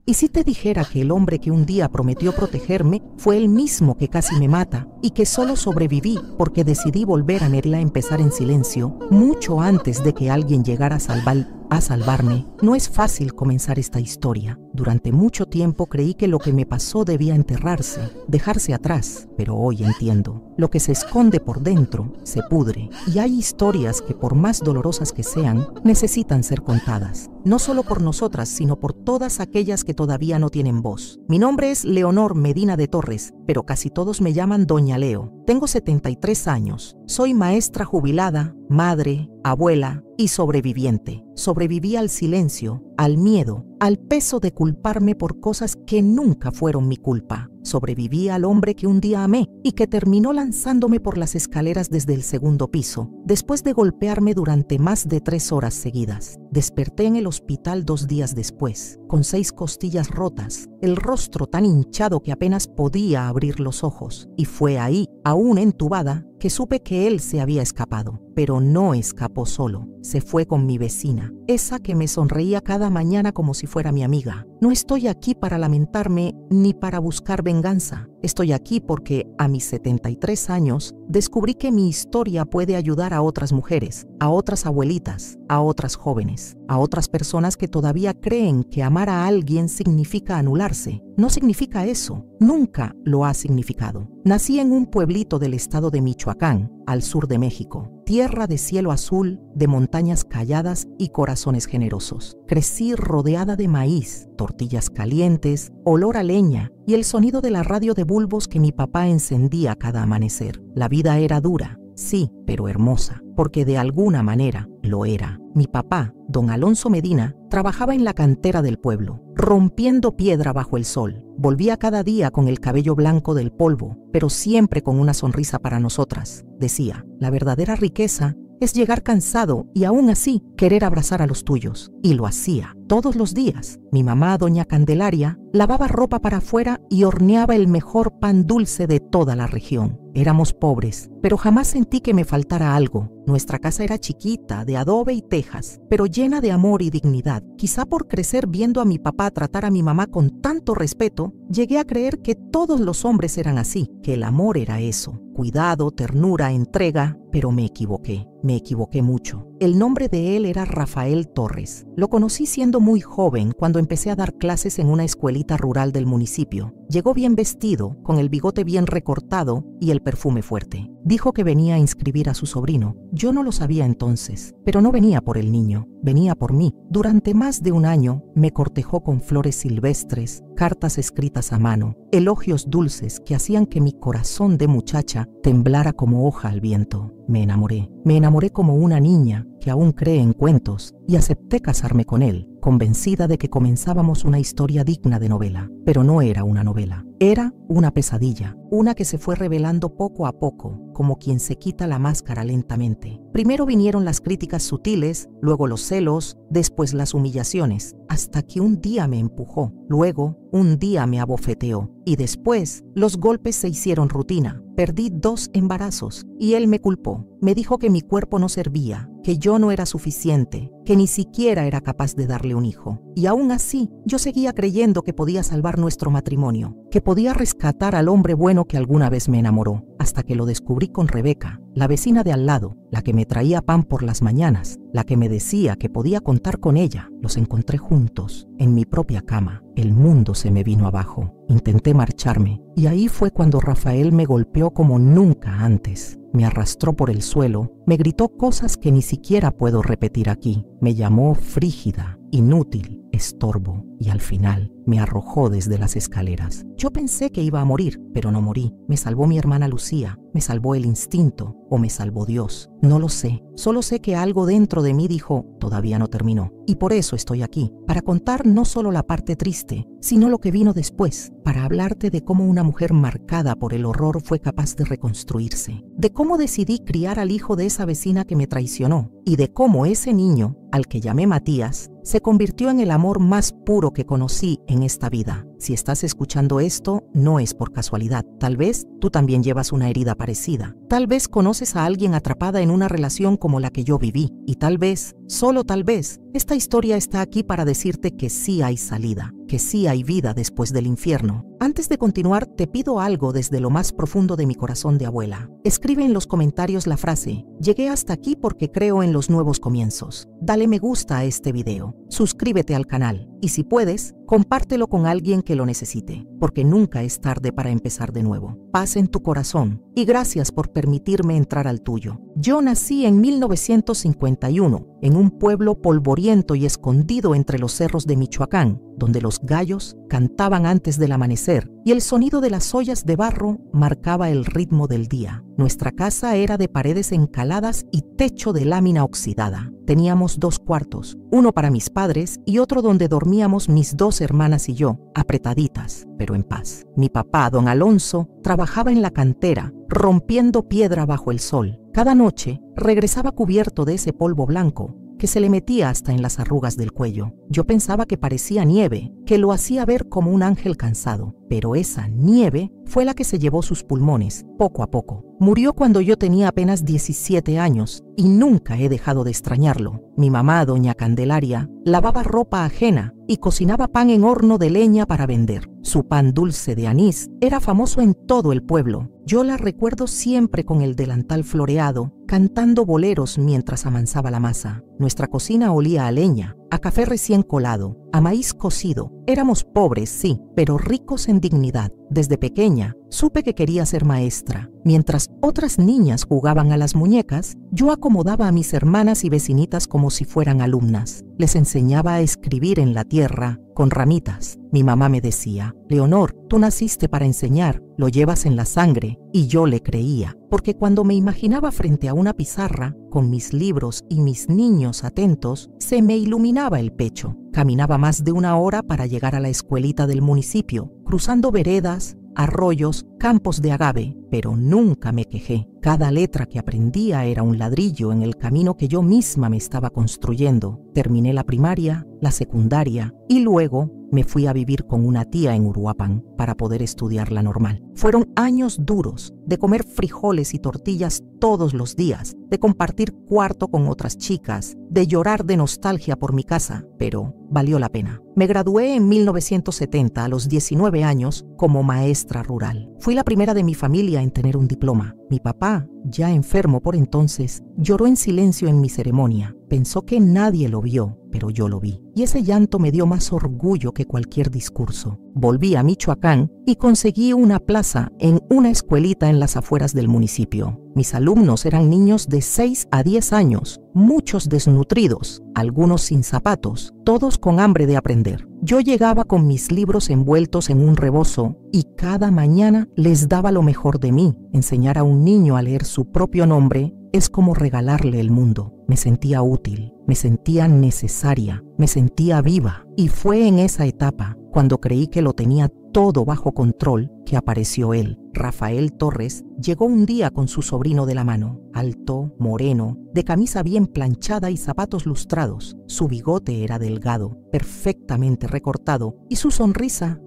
¿Y si te dijera que el hombre que un día prometió protegerme fue el mismo que casi me mata y que solo sobreviví porque decidí volver a empezar en silencio mucho antes de que alguien llegara a salvarme? No es fácil comenzar esta historia. Durante mucho tiempo creí que lo que me pasó debía enterrarse, dejarse atrás, pero hoy entiendo. Lo que se esconde por dentro se pudre, y hay historias que, por más dolorosas que sean, necesitan ser contadas. No solo por nosotras, sino por todas aquellas que todavía no tienen voz. Mi nombre es Leonor Medina de Torres, pero casi todos me llaman Doña Leo. Tengo 73 años. Soy maestra jubilada, madre, abuela y sobreviviente. Sobreviví al silencio, al miedo, al peso de culparme por cosas que nunca fueron mi culpa. Sobreviví al hombre que un día amé y que terminó lanzándome por las escaleras desde el segundo piso, después de golpearme durante más de 3 horas seguidas. Desperté en el hospital 2 días después, con 6 costillas rotas, el rostro tan hinchado que apenas podía abrir los ojos. Y fue ahí, aún entubada, que supe que él se había escapado. Pero no escapó solo, se fue con mi vecina, esa que me sonreía cada mañana como si fuera mi amiga. No estoy aquí para lamentarme ni para buscar venganza. Estoy aquí porque a mis 73 años descubrí que mi historia puede ayudar a otras mujeres, a otras abuelitas, a otras jóvenes, a otras personas que todavía creen que amar a alguien significa anularse. No significa eso, nunca lo ha significado. Nací en un pueblito del estado de Michoacán, al sur de México, tierra de cielo azul, de montañas calladas y corazones generosos. Crecí rodeada de maíz, tortillas calientes, olor a leña y el sonido de la radio de bulbos que mi papá encendía cada amanecer. La vida era dura, sí, pero hermosa, porque de alguna manera lo era. Mi papá, don Alonso Medina, trabajaba en la cantera del pueblo, rompiendo piedra bajo el sol. Volvía cada día con el cabello blanco del polvo, pero siempre con una sonrisa para nosotras. Decía, la verdadera riqueza es llegar cansado y aún así querer abrazar a los tuyos. Y lo hacía todos los días. Mi mamá, doña Candelaria, lavaba ropa para afuera y horneaba el mejor pan dulce de toda la región. Éramos pobres, pero jamás sentí que me faltara algo. Nuestra casa era chiquita, de adobe y tejas, pero llena de amor y dignidad. Quizá por crecer viendo a mi papá tratar a mi mamá con tanto respeto, llegué a creer que todos los hombres eran así, que el amor era eso. Cuidado, ternura, entrega, pero me equivoqué mucho. El nombre de él era Rafael Torres. Lo conocí siendo muy joven cuando empecé a dar clases en una escuelita rural del municipio. Llegó bien vestido, con el bigote bien recortado y el perfume fuerte. Dijo que venía a inscribir a su sobrino. Yo no lo sabía entonces, pero no venía por el niño, venía por mí. Durante más de un año me cortejó con flores silvestres, cartas escritas a mano, elogios dulces que hacían que mi corazón de muchacha temblara como hoja al viento. Me enamoré como una niña que aún cree en cuentos y acepté casarme con él, convencida de que comenzábamos una historia digna de novela. Pero no era una novela, era una pesadilla, una que se fue revelando poco a poco, como quien se quita la máscara lentamente. Primero vinieron las críticas sutiles, luego los celos, después las humillaciones, hasta que un día me empujó, luego un día me abofeteó y después los golpes se hicieron rutina. Perdí 2 embarazos y él me culpó. Me dijo que mi cuerpo no servía, que yo no era suficiente, que ni siquiera era capaz de darle un hijo. Y aún así, yo seguía creyendo que podía salvar nuestro matrimonio, que podía rescatar al hombre bueno que alguna vez me enamoró, hasta que lo descubrí con Rebeca, la vecina de al lado, la que me traía pan por las mañanas, la que me decía que podía contar con ella. Los encontré juntos, en mi propia cama. El mundo se me vino abajo. Intenté marcharme, y ahí fue cuando Rafael me golpeó como nunca antes. Me arrastró por el suelo, me gritó cosas que ni siquiera puedo repetir aquí. Me llamó frígida, inútil, estorbo, y al final me arrojó desde las escaleras. Yo pensé que iba a morir, pero no morí. Me salvó mi hermana Lucía, me salvó el instinto, o me salvó Dios. No lo sé, solo sé que algo dentro de mí dijo, todavía no terminó. Y por eso estoy aquí, para contar no solo la parte triste, sino lo que vino después, para hablarte de cómo una mujer marcada por el horror fue capaz de reconstruirse, de cómo decidí criar al hijo de esa vecina que me traicionó, y de cómo ese niño, al que llamé Matías, se convirtió en el amor más puro que conocí en esta vida. Si estás escuchando esto, no es por casualidad. Tal vez tú también llevas una herida parecida. Tal vez conoces a alguien atrapada en una relación como la que yo viví. Y tal vez, solo tal vez, esta historia está aquí para decirte que sí hay salida, que sí hay vida después del infierno. Antes de continuar, te pido algo desde lo más profundo de mi corazón de abuela. Escribe en los comentarios la frase: llegué hasta aquí porque creo en los nuevos comienzos. Dale me gusta a este video, suscríbete al canal y si puedes, compártelo con alguien que lo necesite, porque nunca es tarde para empezar de nuevo. Paz en tu corazón y gracias por permitirme entrar al tuyo. Yo nací en 1951 en un pueblo polvoriento y escondido entre los cerros de Michoacán, donde los gallos cantaban antes del amanecer y el sonido de las ollas de barro marcaba el ritmo del día. Nuestra casa era de paredes encaladas y techo de lámina oxidada. Teníamos 2 cuartos, uno para mis padres y otro donde dormíamos mis 2 hermanas y yo, apretaditas, pero en paz. Mi papá, don Alonso, trabajaba en la cantera, rompiendo piedra bajo el sol. Cada noche regresaba cubierto de ese polvo blanco que se le metía hasta en las arrugas del cuello. Yo pensaba que parecía nieve, que lo hacía ver como un ángel cansado, pero esa nieve fue la que se llevó sus pulmones, poco a poco. Murió cuando yo tenía apenas 17 años y nunca he dejado de extrañarlo. Mi mamá, doña Candelaria, lavaba ropa ajena y cocinaba pan en horno de leña para vender. Su pan dulce de anís era famoso en todo el pueblo. Yo la recuerdo siempre con el delantal floreado, cantando boleros mientras amansaba la masa. Nuestra cocina olía a leña, a café recién colado, a maíz cocido. Éramos pobres, sí, pero ricos en dignidad. Desde pequeña supe que quería ser maestra. Mientras otras niñas jugaban a las muñecas, yo acomodaba a mis hermanas y vecinitas como si fueran alumnas. Les enseñaba a escribir en la tierra con ramitas. Mi mamá me decía: Leonor, tú naciste para enseñar, lo llevas en la sangre. Y yo le creía, porque cuando me imaginaba frente a una pizarra, con mis libros y mis niños atentos, se me iluminaba el pecho. Caminaba más de 1 hora para llegar a la escuelita del municipio, cruzando veredas, arroyos, campos de agave, pero nunca me quejé. Cada letra que aprendía era un ladrillo en el camino que yo misma me estaba construyendo. Terminé la primaria, la secundaria y luego me fui a vivir con una tía en Uruapan para poder estudiar la normal. Fueron años duros de comer frijoles y tortillas todos los días, de compartir cuarto con otras chicas, de llorar de nostalgia por mi casa, pero valió la pena. Me gradué en 1970 a los 19 años como maestra rural. Fui la primera de mi familia en tener un diploma. Mi papá, ya enfermo por entonces, lloró en silencio en mi ceremonia. Pensó que nadie lo vio, pero yo lo vi. Y ese llanto me dio más orgullo que cualquier discurso. Volví a Michoacán y conseguí una plaza en una escuelita en las afueras del municipio. Mis alumnos eran niños de 6 a 10 años, muchos desnutridos, algunos sin zapatos, todos con hambre de aprender. Yo llegaba con mis libros envueltos en un rebozo y cada mañana les daba lo mejor de mí. Enseñar a un niño a leer su propio nombre es como regalarle el mundo. Me sentía útil, me sentía necesaria, me sentía viva. Y fue en esa etapa, cuando creí que lo tenía todo bajo control, que apareció él. Rafael Torres llegó un día con su sobrino de la mano, alto, moreno, de camisa bien planchada y zapatos lustrados. Su bigote era delgado, perfectamente recortado, y su sonrisa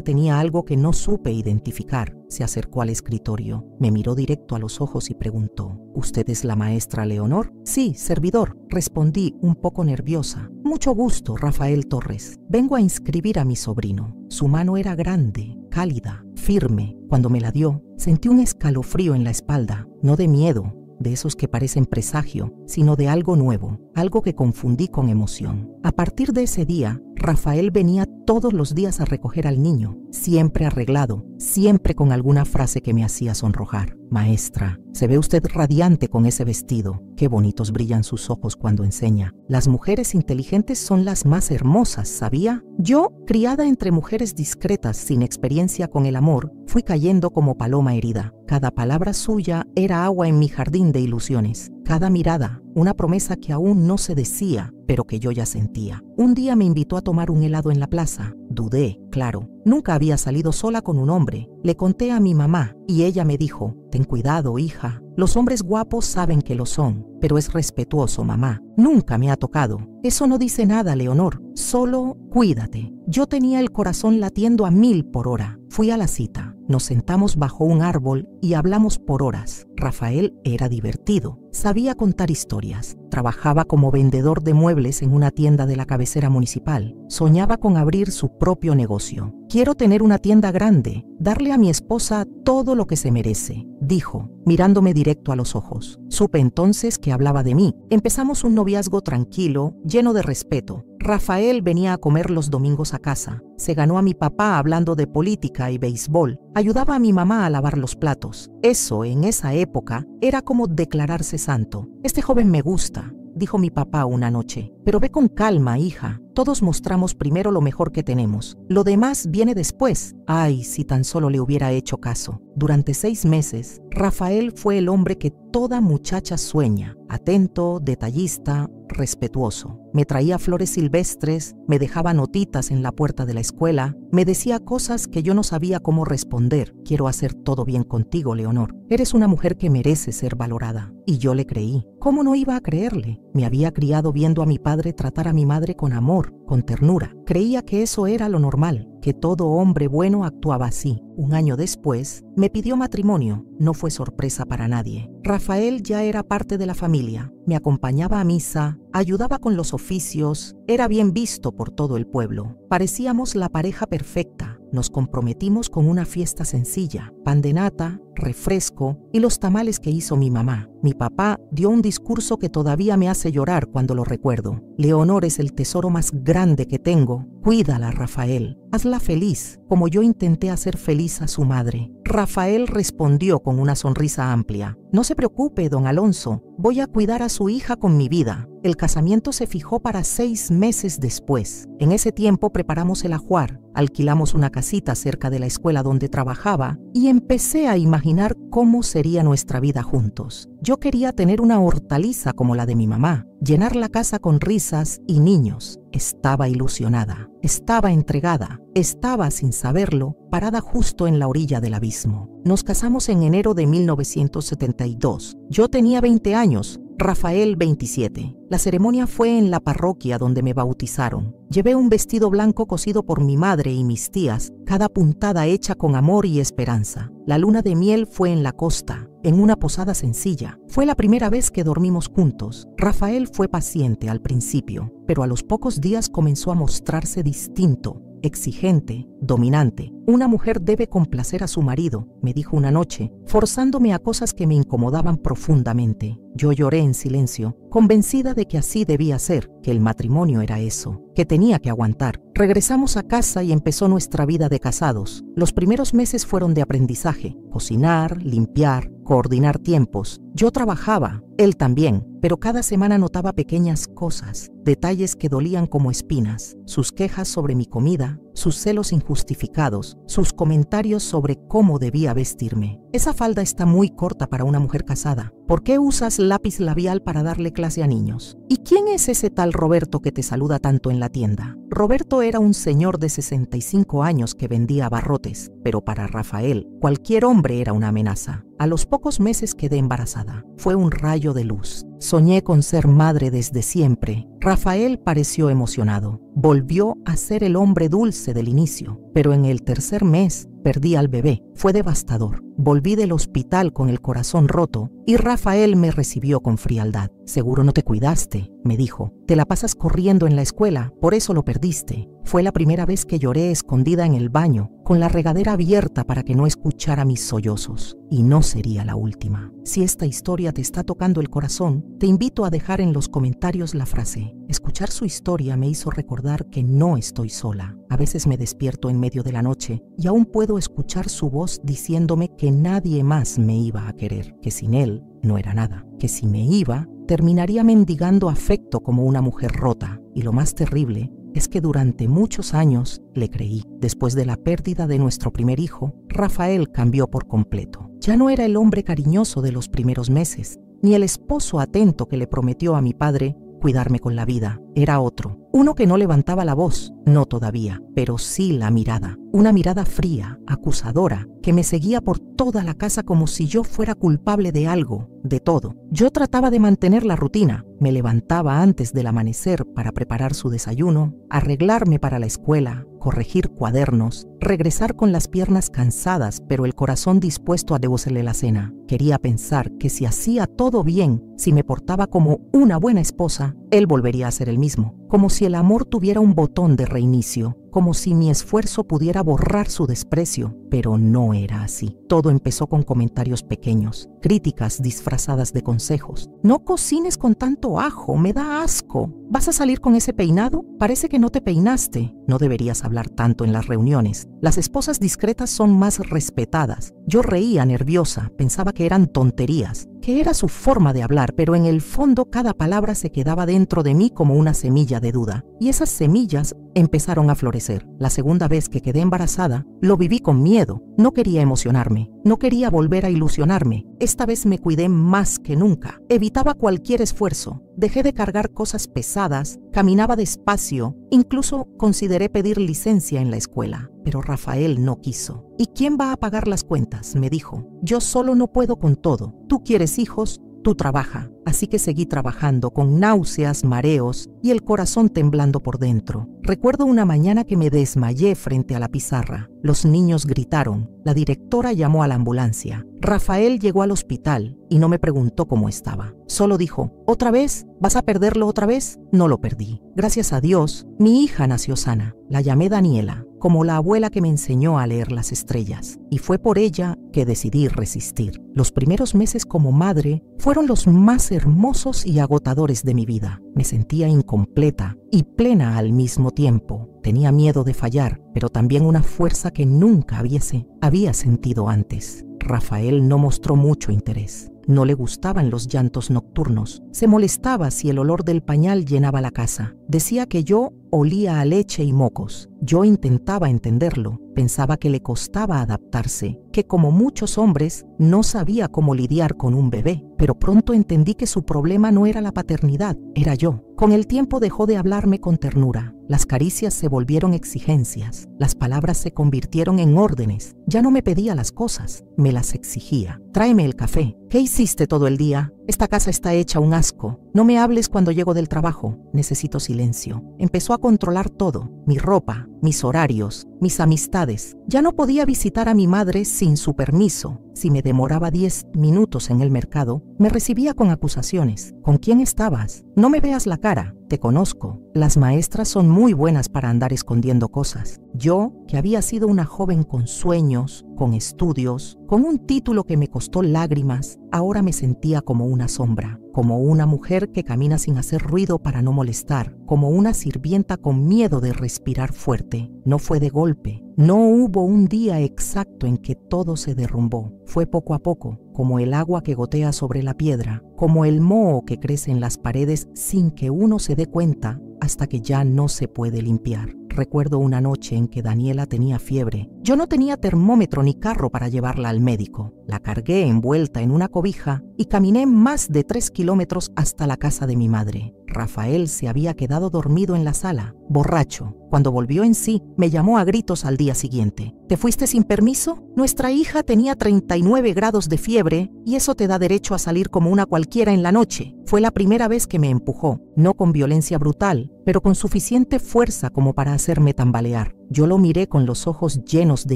tenía algo que no supe identificar. Se acercó al escritorio, me miró directo a los ojos y preguntó: ¿Usted es la maestra Leonor? Sí, servidor, respondí un poco nerviosa. Mucho gusto, Rafael Torres. Vengo a inscribir a mi sobrino. Su mano era grande, cálida, firme. Cuando me la dio, sentí un escalofrío en la espalda, no de miedo, de esos que parecen presagio, sino de algo nuevo, algo que confundí con emoción. A partir de ese día, Rafael venía todos los días a recoger al niño, siempre arreglado, siempre con alguna frase que me hacía sonrojar. Maestra, se ve usted radiante con ese vestido. Qué bonitos brillan sus ojos cuando enseña. Las mujeres inteligentes son las más hermosas, ¿sabía? Yo, criada entre mujeres discretas sin experiencia con el amor, fui cayendo como paloma herida. Cada palabra suya era agua en mi jardín de ilusiones. Cada mirada, una promesa que aún no se decía, pero que yo ya sentía. Un día me invitó a tomar un helado en la plaza. Dudé, claro. Nunca había salido sola con un hombre. Le conté a mi mamá y ella me dijo: ten cuidado, hija. Los hombres guapos saben que lo son, pero es respetuoso, mamá. Nunca me ha tocado. Eso no dice nada, Leonor. Solo cuídate. Yo tenía el corazón latiendo a 1000 por hora. Fui a la cita. Nos sentamos bajo un árbol y hablamos por horas. Rafael era divertido. Sabía contar historias. Trabajaba como vendedor de muebles en una tienda de la cabecera municipal. Soñaba con abrir su propio negocio. Quiero tener una tienda grande, darle a mi esposa todo lo que se merece, dijo, mirándome directo a los ojos. Supe entonces que hablaba de mí. Empezamos un noviazgo tranquilo, lleno de respeto. Rafael venía a comer los domingos a casa. Se ganó a mi papá hablando de política y béisbol. Ayudaba a mi mamá a lavar los platos. Eso, en esa época, era como declararse santo. Este joven me gusta, dijo mi papá una noche. Pero ve con calma, hija. Todos mostramos primero lo mejor que tenemos. Lo demás viene después. Ay, si tan solo le hubiera hecho caso. Durante 6 meses, Rafael fue el hombre que toda muchacha sueña. Atento, detallista, respetuoso. Me traía flores silvestres, me dejaba notitas en la puerta de la escuela, me decía cosas que yo no sabía cómo responder. Quiero hacer todo bien contigo, Leonor. Eres una mujer que merece ser valorada. Y yo le creí. ¿Cómo no iba a creerle? Me había criado viendo a mi padre tratar a mi madre con amor, con ternura. Creía que eso era lo normal, que todo hombre bueno actuaba así. Un año después, me pidió matrimonio. No fue sorpresa para nadie. Rafael ya era parte de la familia. Me acompañaba a misa, ayudaba con los oficios, era bien visto por todo el pueblo. Parecíamos la pareja perfecta. Nos comprometimos con una fiesta sencilla, pan de nata, refresco y los tamales que hizo mi mamá. Mi papá dio un discurso que todavía me hace llorar cuando lo recuerdo. Leonor es el tesoro más grande que tengo. Cuídala, Rafael. Hazla feliz, como yo intenté hacer feliz a su madre. Rafael respondió con una sonrisa amplia. No se preocupe, don Alonso. Voy a cuidar a su hija con mi vida. El casamiento se fijó para 6 meses después. En ese tiempo preparamos el ajuar, alquilamos una casita cerca de la escuela donde trabajaba y empecé a imaginar cómo sería nuestra vida juntos. Yo quería tener una hortaliza como la de mi mamá, llenar la casa con risas y niños. Estaba ilusionada, estaba entregada, estaba, sin saberlo, parada justo en la orilla del abismo. Nos casamos en enero de 1972. Yo tenía 20 años, Rafael 27. La ceremonia fue en la parroquia donde me bautizaron. Llevé un vestido blanco cosido por mi madre y mis tías, cada puntada hecha con amor y esperanza. La luna de miel fue en la costa, en una posada sencilla. Fue la primera vez que dormimos juntos. Rafael fue paciente al principio, pero a los pocos días comenzó a mostrarse distinto, exigente, dominante. Una mujer debe complacer a su marido, me dijo una noche, forzándome a cosas que me incomodaban profundamente. Yo lloré en silencio, convencida de que así debía ser, que el matrimonio era eso, que tenía que aguantar. Regresamos a casa y empezó nuestra vida de casados. Los primeros meses fueron de aprendizaje: cocinar, limpiar, coordinar tiempos. Yo trabajaba, él también, pero cada semana notaba pequeñas cosas, detalles que dolían como espinas, sus quejas sobre mi comida, sus celos injustificados, sus comentarios sobre cómo debía vestirme. Esa falda está muy corta para una mujer casada. ¿Por qué usas lápiz labial para darle clase a niños? ¿Y quién es ese tal Roberto que te saluda tanto en la tienda? Roberto era un señor de 65 años que vendía abarrotes, pero para Rafael, cualquier hombre era una amenaza. A los pocos meses quedé embarazada. Fue un rayo de luz. Soñé con ser madre desde siempre. Rafael pareció emocionado. Volvió a ser el hombre dulce del inicio, pero en el 3er mes perdí al bebé. Fue devastador. Volví del hospital con el corazón roto y Rafael me recibió con frialdad. Seguro no te cuidaste, me dijo. Te la pasas corriendo en la escuela, por eso lo perdiste. Fue la primera vez que lloré escondida en el baño, con la regadera abierta para que no escuchara mis sollozos. Y no sería la última. Si esta historia te está tocando el corazón, te invito a dejar en los comentarios la frase. Escuchar su historia me hizo recordar que no estoy sola. A veces me despierto en medio de la noche y aún puedo escuchar su voz diciéndome que nadie más me iba a querer, que sin él no era nada, que si me iba, terminaría mendigando afecto como una mujer rota. Y lo más terrible es que durante muchos años le creí. Después de la pérdida de nuestro primer hijo, Rafael cambió por completo. Ya no era el hombre cariñoso de los primeros meses, ni el esposo atento que le prometió a mi padre cuidarme con la vida. era otro. Uno que no levantaba la voz, no todavía, pero sí la mirada. Una mirada fría, acusadora, que me seguía por toda la casa como si yo fuera culpable de algo, de todo. Yo trataba de mantener la rutina. Me levantaba antes del amanecer para preparar su desayuno, arreglarme para la escuela, corregir cuadernos, regresar con las piernas cansadas, pero el corazón dispuesto a devolverle la cena. Quería pensar que si hacía todo bien, si me portaba como una buena esposa, él volvería a ser el mismo. Como si el amor tuviera un botón de reinicio, como si mi esfuerzo pudiera borrar su desprecio, pero no era así. Todo empezó con comentarios pequeños, críticas disfrazadas de consejos. No cocines con tanto ajo, me da asco. ¿Vas a salir con ese peinado? Parece que no te peinaste. No deberías hablar tanto en las reuniones. Las esposas discretas son más respetadas. Yo reía nerviosa, pensaba que eran tonterías, que era su forma de hablar, pero en el fondo cada palabra se quedaba dentro de mí como una semilla de duda. Y esas semillas empezaron a florecer. La segunda vez que quedé embarazada, lo viví con miedo. No quería emocionarme, no quería volver a ilusionarme. Esta vez me cuidé más que nunca. Evitaba cualquier esfuerzo. Dejé de cargar cosas pesadas, caminaba despacio, incluso consideré pedir licencia en la escuela. Pero Rafael no quiso. ¿Y quién va a pagar las cuentas?, me dijo. Yo solo no puedo con todo. Tú quieres hijos, tú trabaja. Así que seguí trabajando con náuseas, mareos y el corazón temblando por dentro. Recuerdo una mañana que me desmayé frente a la pizarra. Los niños gritaron. La directora llamó a la ambulancia. Rafael llegó al hospital y no me preguntó cómo estaba. Solo dijo, ¿otra vez? ¿Vas a perderlo otra vez? No lo perdí. Gracias a Dios, mi hija nació sana. La llamé Daniela, como la abuela que me enseñó a leer las estrellas. Y fue por ella que decidí resistir. Los primeros meses como madre fueron los más hermosos y agotadores de mi vida. Me sentía incompleta y plena al mismo tiempo. Tenía miedo de fallar, pero también una fuerza que nunca había sentido antes. Rafael no mostró mucho interés. No le gustaban los llantos nocturnos. Se molestaba si el olor del pañal llenaba la casa. Decía que yo olía a leche y mocos. Yo intentaba entenderlo. Pensaba que le costaba adaptarse, que como muchos hombres no sabía cómo lidiar con un bebé. Pero pronto entendí que su problema no era la paternidad, era yo. Con el tiempo dejó de hablarme con ternura. Las caricias se volvieron exigencias. Las palabras se convirtieron en órdenes. Ya no me pedía las cosas, me las exigía. Tráeme el café. ¿Qué hiciste todo el día? Esta casa está hecha un asco. No me hables cuando llego del trabajo. Necesito silencio. Empezó a controlar todo. Mi ropa, mis horarios, mis amistades. Ya no podía visitar a mi madre sin su permiso. Si me demoraba 10 minutos en el mercado, me recibía con acusaciones. ¿Con quién estabas? No me veas la cara. Te conozco. Las maestras son muy buenas para andar escondiendo cosas. Yo, que había sido una joven con sueños, con estudios, con un título que me costó lágrimas, ahora me sentía como una sombra, como una mujer que camina sin hacer ruido para no molestar, como una sirvienta con miedo de respirar fuerte. No fue de golpe. No hubo un día exacto en que todo se derrumbó. Fue poco a poco, como el agua que gotea sobre la piedra, como el moho que crece en las paredes sin que uno se dé cuenta, hasta que ya no se puede limpiar. Recuerdo una noche en que Daniela tenía fiebre. Yo no tenía termómetro ni carro para llevarla al médico. La cargué envuelta en una cobija y caminé más de 3 kilómetros hasta la casa de mi madre. Rafael se había quedado dormido en la sala, borracho. Cuando volvió en sí, me llamó a gritos al día siguiente. ¿Te fuiste sin permiso? Nuestra hija tenía 39 grados de fiebre y eso te da derecho a salir como una cualquiera en la noche. Fue la primera vez que me empujó, no con violencia brutal, pero con suficiente fuerza como para hacerme tambalear. Yo lo miré con los ojos llenos de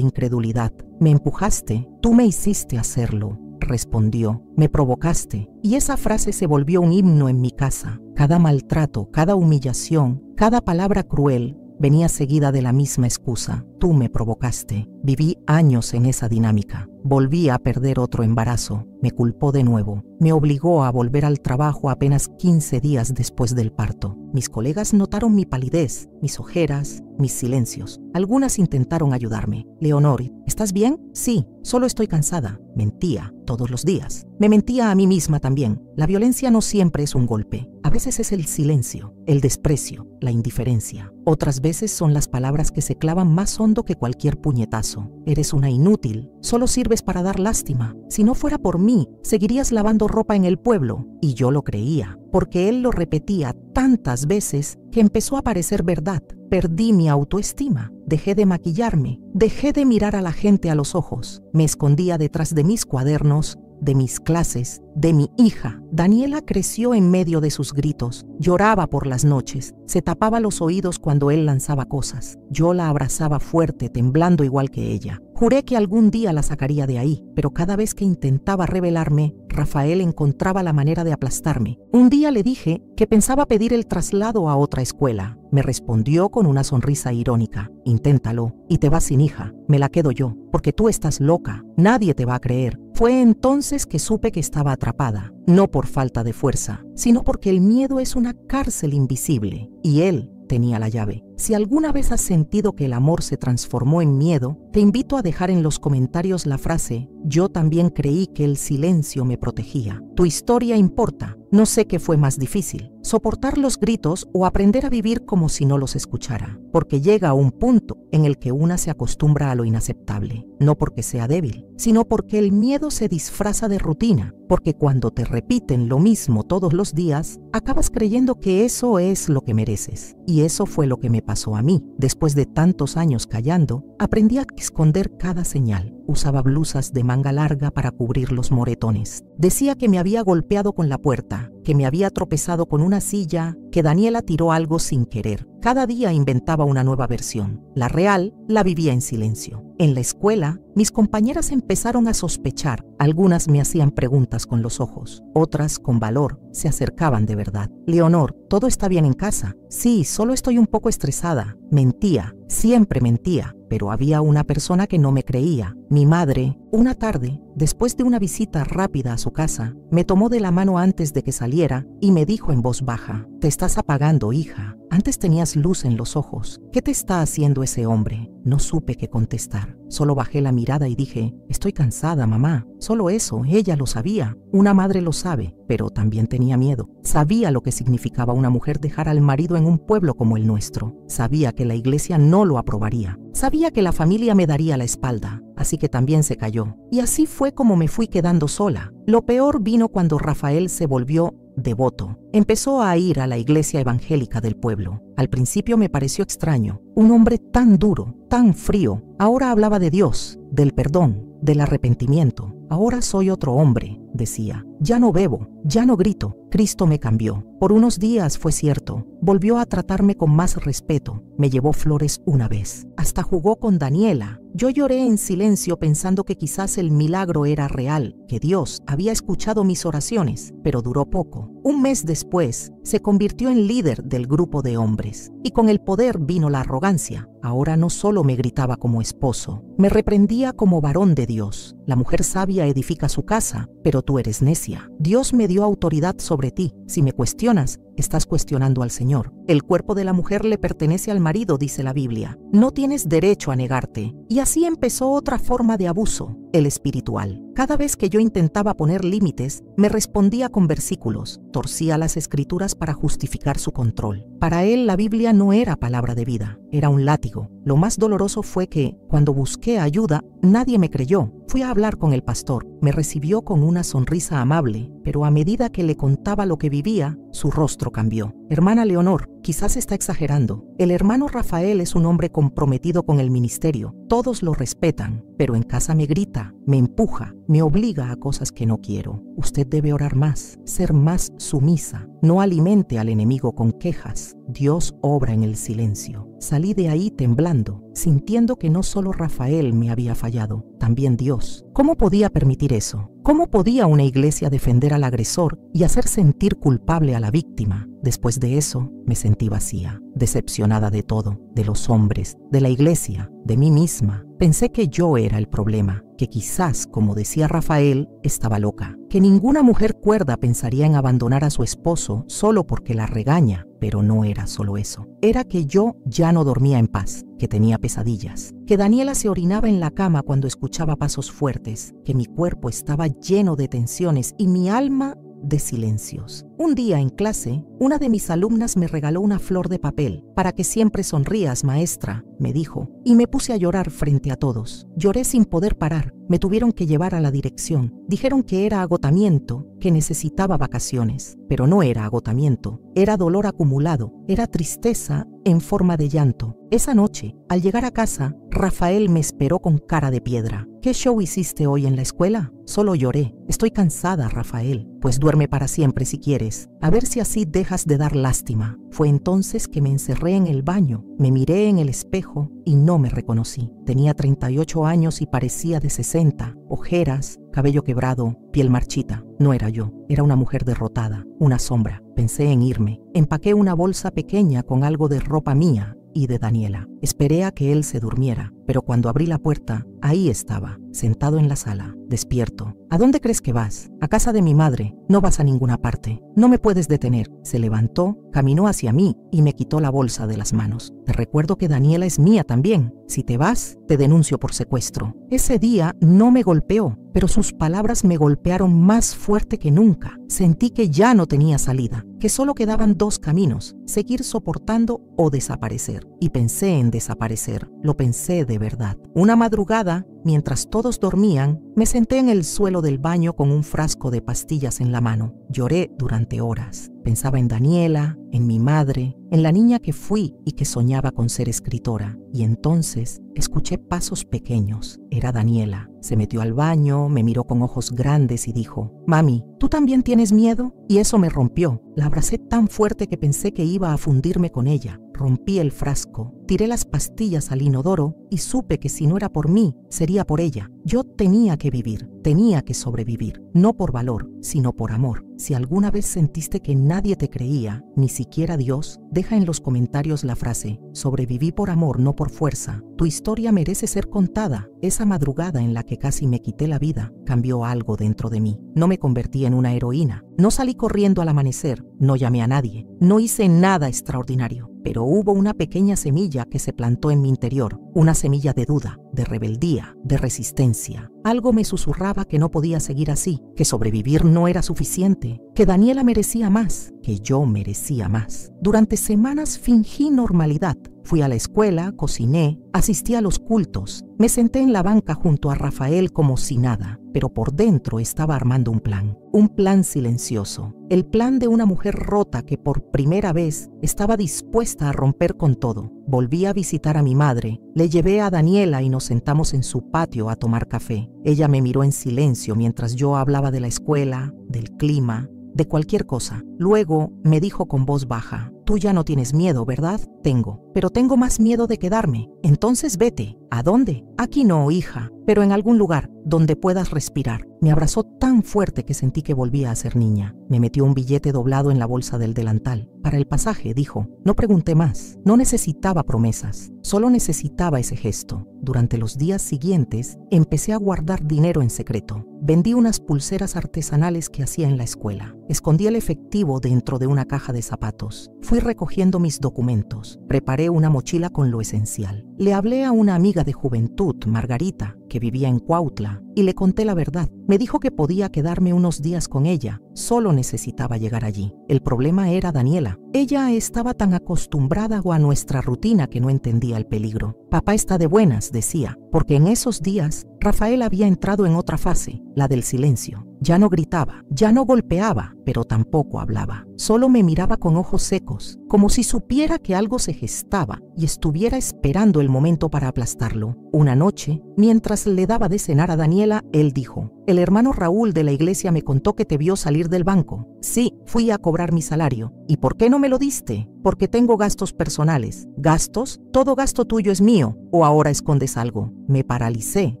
incredulidad. Me empujaste, tú me hiciste hacerlo, respondió. Me provocaste. Y esa frase se volvió un himno en mi casa. Cada maltrato, cada humillación, cada palabra cruel venía seguida de la misma excusa. Tú me provocaste. Viví años en esa dinámica. Volví a perder otro embarazo. Me culpó de nuevo. Me obligó a volver al trabajo apenas 15 días después del parto. Mis colegas notaron mi palidez, mis ojeras, mis silencios. Algunas intentaron ayudarme. Leonor, ¿estás bien? Sí, solo estoy cansada. Mentía todos los días. Me mentía a mí misma también. La violencia no siempre es un golpe. A veces es el silencio, el desprecio, la indiferencia. Otras veces son las palabras que se clavan más hondo que cualquier puñetazo. Eres una inútil. Solo sirves vives para dar lástima. Si no fuera por mí, seguirías lavando ropa en el pueblo. Y yo lo creía, porque él lo repetía tantas veces que empezó a parecer verdad. Perdí mi autoestima, dejé de maquillarme, dejé de mirar a la gente a los ojos. Me escondía detrás de mis cuadernos, de mis clases, de mi hija. Daniela creció en medio de sus gritos, lloraba por las noches, se tapaba los oídos cuando él lanzaba cosas. Yo la abrazaba fuerte, temblando igual que ella. Juré que algún día la sacaría de ahí, pero cada vez que intentaba rebelarme, Rafael encontraba la manera de aplastarme. Un día le dije que pensaba pedir el traslado a otra escuela. Me respondió con una sonrisa irónica: inténtalo y te vas sin hija. Me la quedo yo, porque tú estás loca. Nadie te va a creer. Fue entonces que supe que estaba atrapada, no por falta de fuerza, sino porque el miedo es una cárcel invisible y él tenía la llave. Si alguna vez has sentido que el amor se transformó en miedo, te invito a dejar en los comentarios la frase: yo también creí que el silencio me protegía. Tu historia importa. No sé qué fue más difícil, soportar los gritos o aprender a vivir como si no los escuchara, porque llega a un punto en el que una se acostumbra a lo inaceptable, no porque sea débil, sino porque el miedo se disfraza de rutina, porque cuando te repiten lo mismo todos los días, acabas creyendo que eso es lo que mereces. Y eso fue lo que me pasó a mí. Después de tantos años callando, aprendí a esconder cada señal. Usaba blusas de manga larga para cubrir los moretones. Decía que me había golpeado con la puerta, que me había tropezado con una silla, que Daniela tiró algo sin querer. Cada día inventaba una nueva versión. La real la vivía en silencio. En la escuela, mis compañeras empezaron a sospechar. Algunas me hacían preguntas con los ojos, otras con valor, se acercaban de verdad. Leonor, ¿todo está bien en casa? Sí, solo estoy un poco estresada. Mentía, siempre mentía. Pero había una persona que no me creía. Mi madre, una tarde, después de una visita rápida a su casa, me tomó de la mano antes de que saliera y me dijo en voz baja: te estás apagando, hija. Antes tenías luz en los ojos. ¿Qué te está haciendo ese hombre? No supe qué contestar. Solo bajé la mirada y dije: estoy cansada, mamá. Solo eso, ella lo sabía. Una madre lo sabe, pero también tenía miedo. Sabía lo que significaba una mujer dejar al marido en un pueblo como el nuestro. Sabía que la iglesia no lo aprobaría. Sabía que la familia me daría la espalda, así que también se cayó. Y así fue como me fui quedando sola. Lo peor vino cuando Rafael se volvió devoto. Empezó a ir a la iglesia evangélica del pueblo. Al principio me pareció extraño. Un hombre tan duro, tan frío. Ahora hablaba de Dios, del perdón, del arrepentimiento. Ahora soy otro hombre, decía. Ya no bebo, ya no grito. Cristo me cambió. Por unos días fue cierto. Volvió a tratarme con más respeto. Me llevó flores una vez. Hasta jugó con Daniela. Yo lloré en silencio pensando que quizás el milagro era real, que Dios había escuchado mis oraciones, pero duró poco. Un mes después, se convirtió en líder del grupo de hombres. Y con el poder vino la arrogancia. Ahora no solo me gritaba como esposo, me reprendía como varón de Dios. La mujer sabia edifica su casa, pero tú eres necia. Dios me dio autoridad sobre ti. Si me cuestionas, estás cuestionando al Señor. El cuerpo de la mujer le pertenece al marido, dice la Biblia. No tienes derecho a negarte. Y así empezó otra forma de abuso, el espiritual. Cada vez que yo intentaba poner límites, me respondía con versículos, torcía las escrituras para justificar su control. Para él la Biblia no era palabra de vida, era un látigo. Lo más doloroso fue que, cuando busqué ayuda, nadie me creyó. Fui a hablar con el pastor. Me recibió con una sonrisa amable, pero a medida que le contaba lo que vivía, su rostro cambió. Hermana Leonor, quizás está exagerando. El hermano Rafael es un hombre comprometido con el ministerio. Todos lo respetan, pero en casa me grita, me empuja, me obliga a cosas que no quiero. Usted debe orar más, ser más sumisa. No alimente al enemigo con quejas. Dios obra en el silencio. Salí de ahí temblando, sintiendo que no solo Rafael me había fallado, también Dios. ¿Cómo podía permitir eso? ¿Cómo podía una iglesia defender al agresor y hacer sentir culpable a la víctima? Después de eso, me sentí vacía, decepcionada de todo, de los hombres, de la iglesia, de mí misma. Pensé que yo era el problema, que quizás, como decía Rafael, estaba loca, que ninguna mujer cuerda pensaría en abandonar a su esposo solo porque la regaña. Pero no era solo eso. Era que yo ya no dormía en paz, que tenía pesadillas, que Daniela se orinaba en la cama cuando escuchaba pasos fuertes, que mi cuerpo estaba lleno de tensiones y mi alma de silencios. Un día en clase, una de mis alumnas me regaló una flor de papel. Para que siempre sonrías, maestra, me dijo, y me puse a llorar frente a todos. Lloré sin poder parar. Me tuvieron que llevar a la dirección. Dijeron que era agotamiento, que necesitaba vacaciones. Pero no era agotamiento, era dolor acumulado, era tristeza en forma de llanto. Esa noche, al llegar a casa, Rafael me esperó con cara de piedra. ¿Qué show hiciste hoy en la escuela? Solo lloré. Estoy cansada, Rafael. Pues duerme para siempre si quieres. A ver si así dejas de dar lástima. Fue entonces que me encerré en el baño, me miré en el espejo y no me reconocí. Tenía 38 años y parecía de 60. Ojeras, cabello quebrado, piel marchita. No era yo, era una mujer derrotada, una sombra. Pensé en irme. Empaqué una bolsa pequeña con algo de ropa mía y de Daniela. Esperé a que él se durmiera, pero cuando abrí la puerta, ahí estaba, sentado en la sala, despierto. ¿A dónde crees que vas? A casa de mi madre. No vas a ninguna parte. No me puedes detener. Se levantó, caminó hacia mí y me quitó la bolsa de las manos. Te recuerdo que Daniela es mía también. Si te vas, te denuncio por secuestro. Ese día no me golpeó, pero sus palabras me golpearon más fuerte que nunca. Sentí que ya no tenía salida, que solo quedaban dos caminos, seguir soportando o desaparecer. Y pensé en desaparecer. Lo pensé de verdad. Una madrugada, mientras todos dormían, me senté en el suelo del baño con un frasco de pastillas en la mano. Lloré durante horas. Pensaba en Daniela, en mi madre, en la niña que fui y que soñaba con ser escritora. Y entonces escuché pasos pequeños. Era Daniela. Se metió al baño, me miró con ojos grandes y dijo: «Mami, ¿tú también tienes miedo?» Y eso me rompió. La abracé tan fuerte que pensé que iba a fundirme con ella. Rompí el frasco, tiré las pastillas al inodoro y supe que si no era por mí, sería por ella. Yo tenía que vivir, tenía que sobrevivir, no por valor, sino por amor. Si alguna vez sentiste que nadie te creía, ni siquiera Dios, deja en los comentarios la frase: «Sobreviví por amor, no por fuerza». Tu historia merece ser contada. Esa madrugada en la que casi me quité la vida, cambió algo dentro de mí. No me convertí en una heroína. No salí corriendo al amanecer, no llamé a nadie, no hice nada extraordinario. Pero hubo una pequeña semilla que se plantó en mi interior, una semilla de duda, de rebeldía, de resistencia. Algo me susurraba que no podía seguir así, que sobrevivir no era suficiente, que Daniela merecía más, que yo merecía más. Durante semanas fingí normalidad. Fui a la escuela, cociné, asistí a los cultos, me senté en la banca junto a Rafael como si nada, pero por dentro estaba armando un plan silencioso, el plan de una mujer rota que por primera vez estaba dispuesta a romper con todo. Volví a visitar a mi madre, le llevé a Daniela y nos sentamos en su patio a tomar café. Ella me miró en silencio mientras yo hablaba de la escuela, del clima, de cualquier cosa. Luego me dijo con voz baja: «Tú ya no tienes miedo, ¿verdad?» «Tengo, pero tengo más miedo de quedarme. Entonces vete». «¿A dónde?» «Aquí no, hija, pero en algún lugar donde puedas respirar». Me abrazó tan fuerte que sentí que volvía a ser niña. Me metió un billete doblado en la bolsa del delantal. «Para el pasaje», dijo. No pregunté más. No necesitaba promesas, solo necesitaba ese gesto. Durante los días siguientes, empecé a guardar dinero en secreto. Vendí unas pulseras artesanales que hacía en la escuela. Escondí el efectivo dentro de una caja de zapatos. Fui recogiendo mis documentos. Preparé una mochila con lo esencial. Le hablé a una amiga de juventud, Margarita, que vivía en Cuautla, y le conté la verdad. Me dijo que podía quedarme unos días con ella. Solo necesitaba llegar allí. El problema era Daniela. Ella estaba tan acostumbrada a nuestra rutina que no entendía el peligro. «Papá está de buenas», decía, porque en esos días Rafael había entrado en otra fase, la del silencio. Ya no gritaba, ya no golpeaba, pero tampoco hablaba. Solo me miraba con ojos secos, como si supiera que algo se gestaba y estuviera esperando el momento para aplastarlo. Una noche, mientras le daba de cenar a Daniela, él dijo: «El hermano Raúl de la iglesia me contó que te vio salir del banco». «Sí, fui a cobrar mi salario». «¿Y por qué no me lo diste?» «Porque tengo gastos personales». «¿Gastos? Todo gasto tuyo es mío. ¿O ahora escondes algo?» Me paralicé.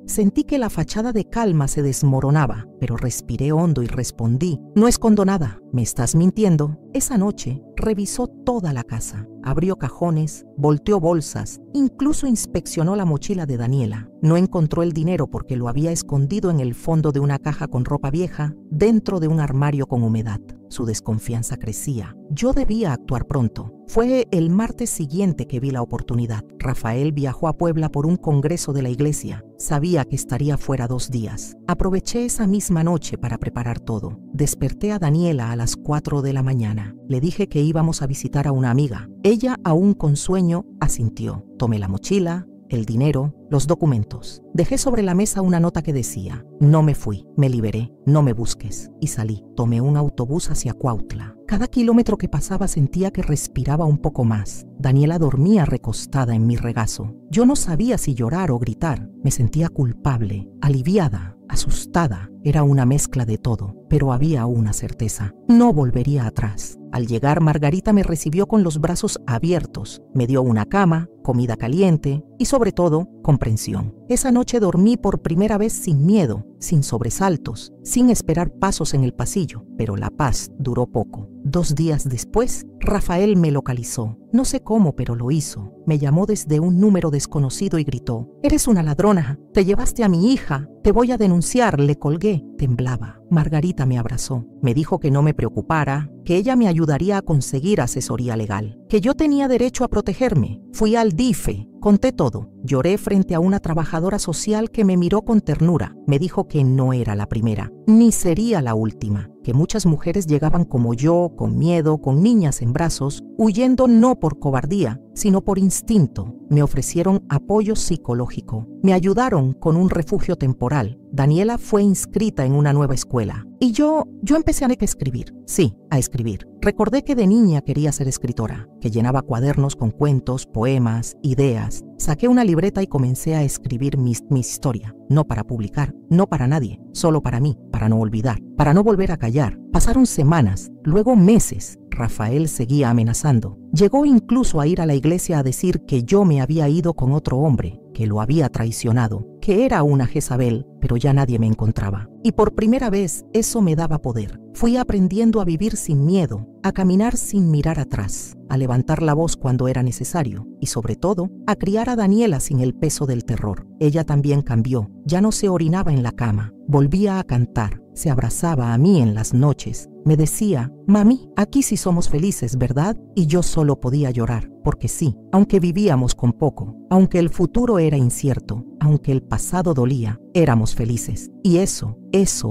Sentí que la fachada de calma se desmoronaba, pero respiré hondo y respondí: «No escondo nada». «¿Me estás mintiendo?» Esa noche revisó toda la casa, abrió cajones, volteó bolsas, incluso inspeccionó la mochila de Daniela. No encontró el dinero porque lo había escondido en el fondo de una caja con ropa vieja, dentro de un armario con humedad. Su desconfianza crecía. Yo debía actuar pronto. Fue el martes siguiente que vi la oportunidad. Rafael viajó a Puebla por un congreso de la iglesia. Sabía que estaría fuera 2 días. Aproveché esa misma noche para preparar todo. Desperté a Daniela a las 4 de la mañana. Le dije que íbamos a visitar a una amiga. Ella, aún con sueño, asintió. Tomé la mochila, el dinero, los documentos. Dejé sobre la mesa una nota que decía: no me fui, me liberé, no me busques. Y salí. Tomé un autobús hacia Cuautla. Cada kilómetro que pasaba sentía que respiraba un poco más. Daniela dormía recostada en mi regazo. Yo no sabía si llorar o gritar. Me sentía culpable, aliviada, asustada. Era una mezcla de todo, pero había una certeza: no volvería atrás. Al llegar, Margarita me recibió con los brazos abiertos, me dio una cama, comida caliente y, sobre todo, comprensión. Esa noche dormí por primera vez sin miedo, sin sobresaltos, sin esperar pasos en el pasillo, pero la paz duró poco. 2 días después, Rafael me localizó. No sé cómo, pero lo hizo. Me llamó desde un número desconocido y gritó: «Eres una ladrona, te llevaste a mi hija, te voy a denunciar». Le colgué, temblaba. Margarita me abrazó, me dijo que no me preocupara, que ella me ayudaría a conseguir asesoría legal, que yo tenía derecho a protegerme. Fui al DIFE, conté todo. Lloré frente a una trabajadora social que me miró con ternura. Me dijo que no era la primera, ni sería la última, que muchas mujeres llegaban como yo, con miedo, con niñas en brazos, huyendo no por cobardía, sino por instinto. Me ofrecieron apoyo psicológico. Me ayudaron con un refugio temporal. Daniela fue inscrita en una nueva escuela. Y yo empecé a escribir. Sí, a escribir. Recordé que de niña quería ser escritora, que llenaba cuadernos con cuentos, poemas, ideas. Saqué una libreta y comencé a escribir mi historia. No para publicar, no para nadie, solo para mí, para no olvidar, para no volver a callar. Pasaron semanas, luego meses. Rafael seguía amenazando. Llegó incluso a ir a la iglesia a decir que yo me había ido con otro hombre, que lo había traicionado, que era una Jezabel, pero ya nadie me encontraba. Y por primera vez eso me daba poder. Fui aprendiendo a vivir sin miedo, a caminar sin mirar atrás, a levantar la voz cuando era necesario y, sobre todo, a criar a Daniela sin el peso del terror. Ella también cambió, ya no se orinaba en la cama, volvía a cantar, se abrazaba a mí en las noches. Me decía: «Mami, aquí sí somos felices, ¿verdad?». Y yo solo podía llorar, porque sí, aunque vivíamos con poco, aunque el futuro era incierto, aunque el pasado dolía, éramos felices. Y eso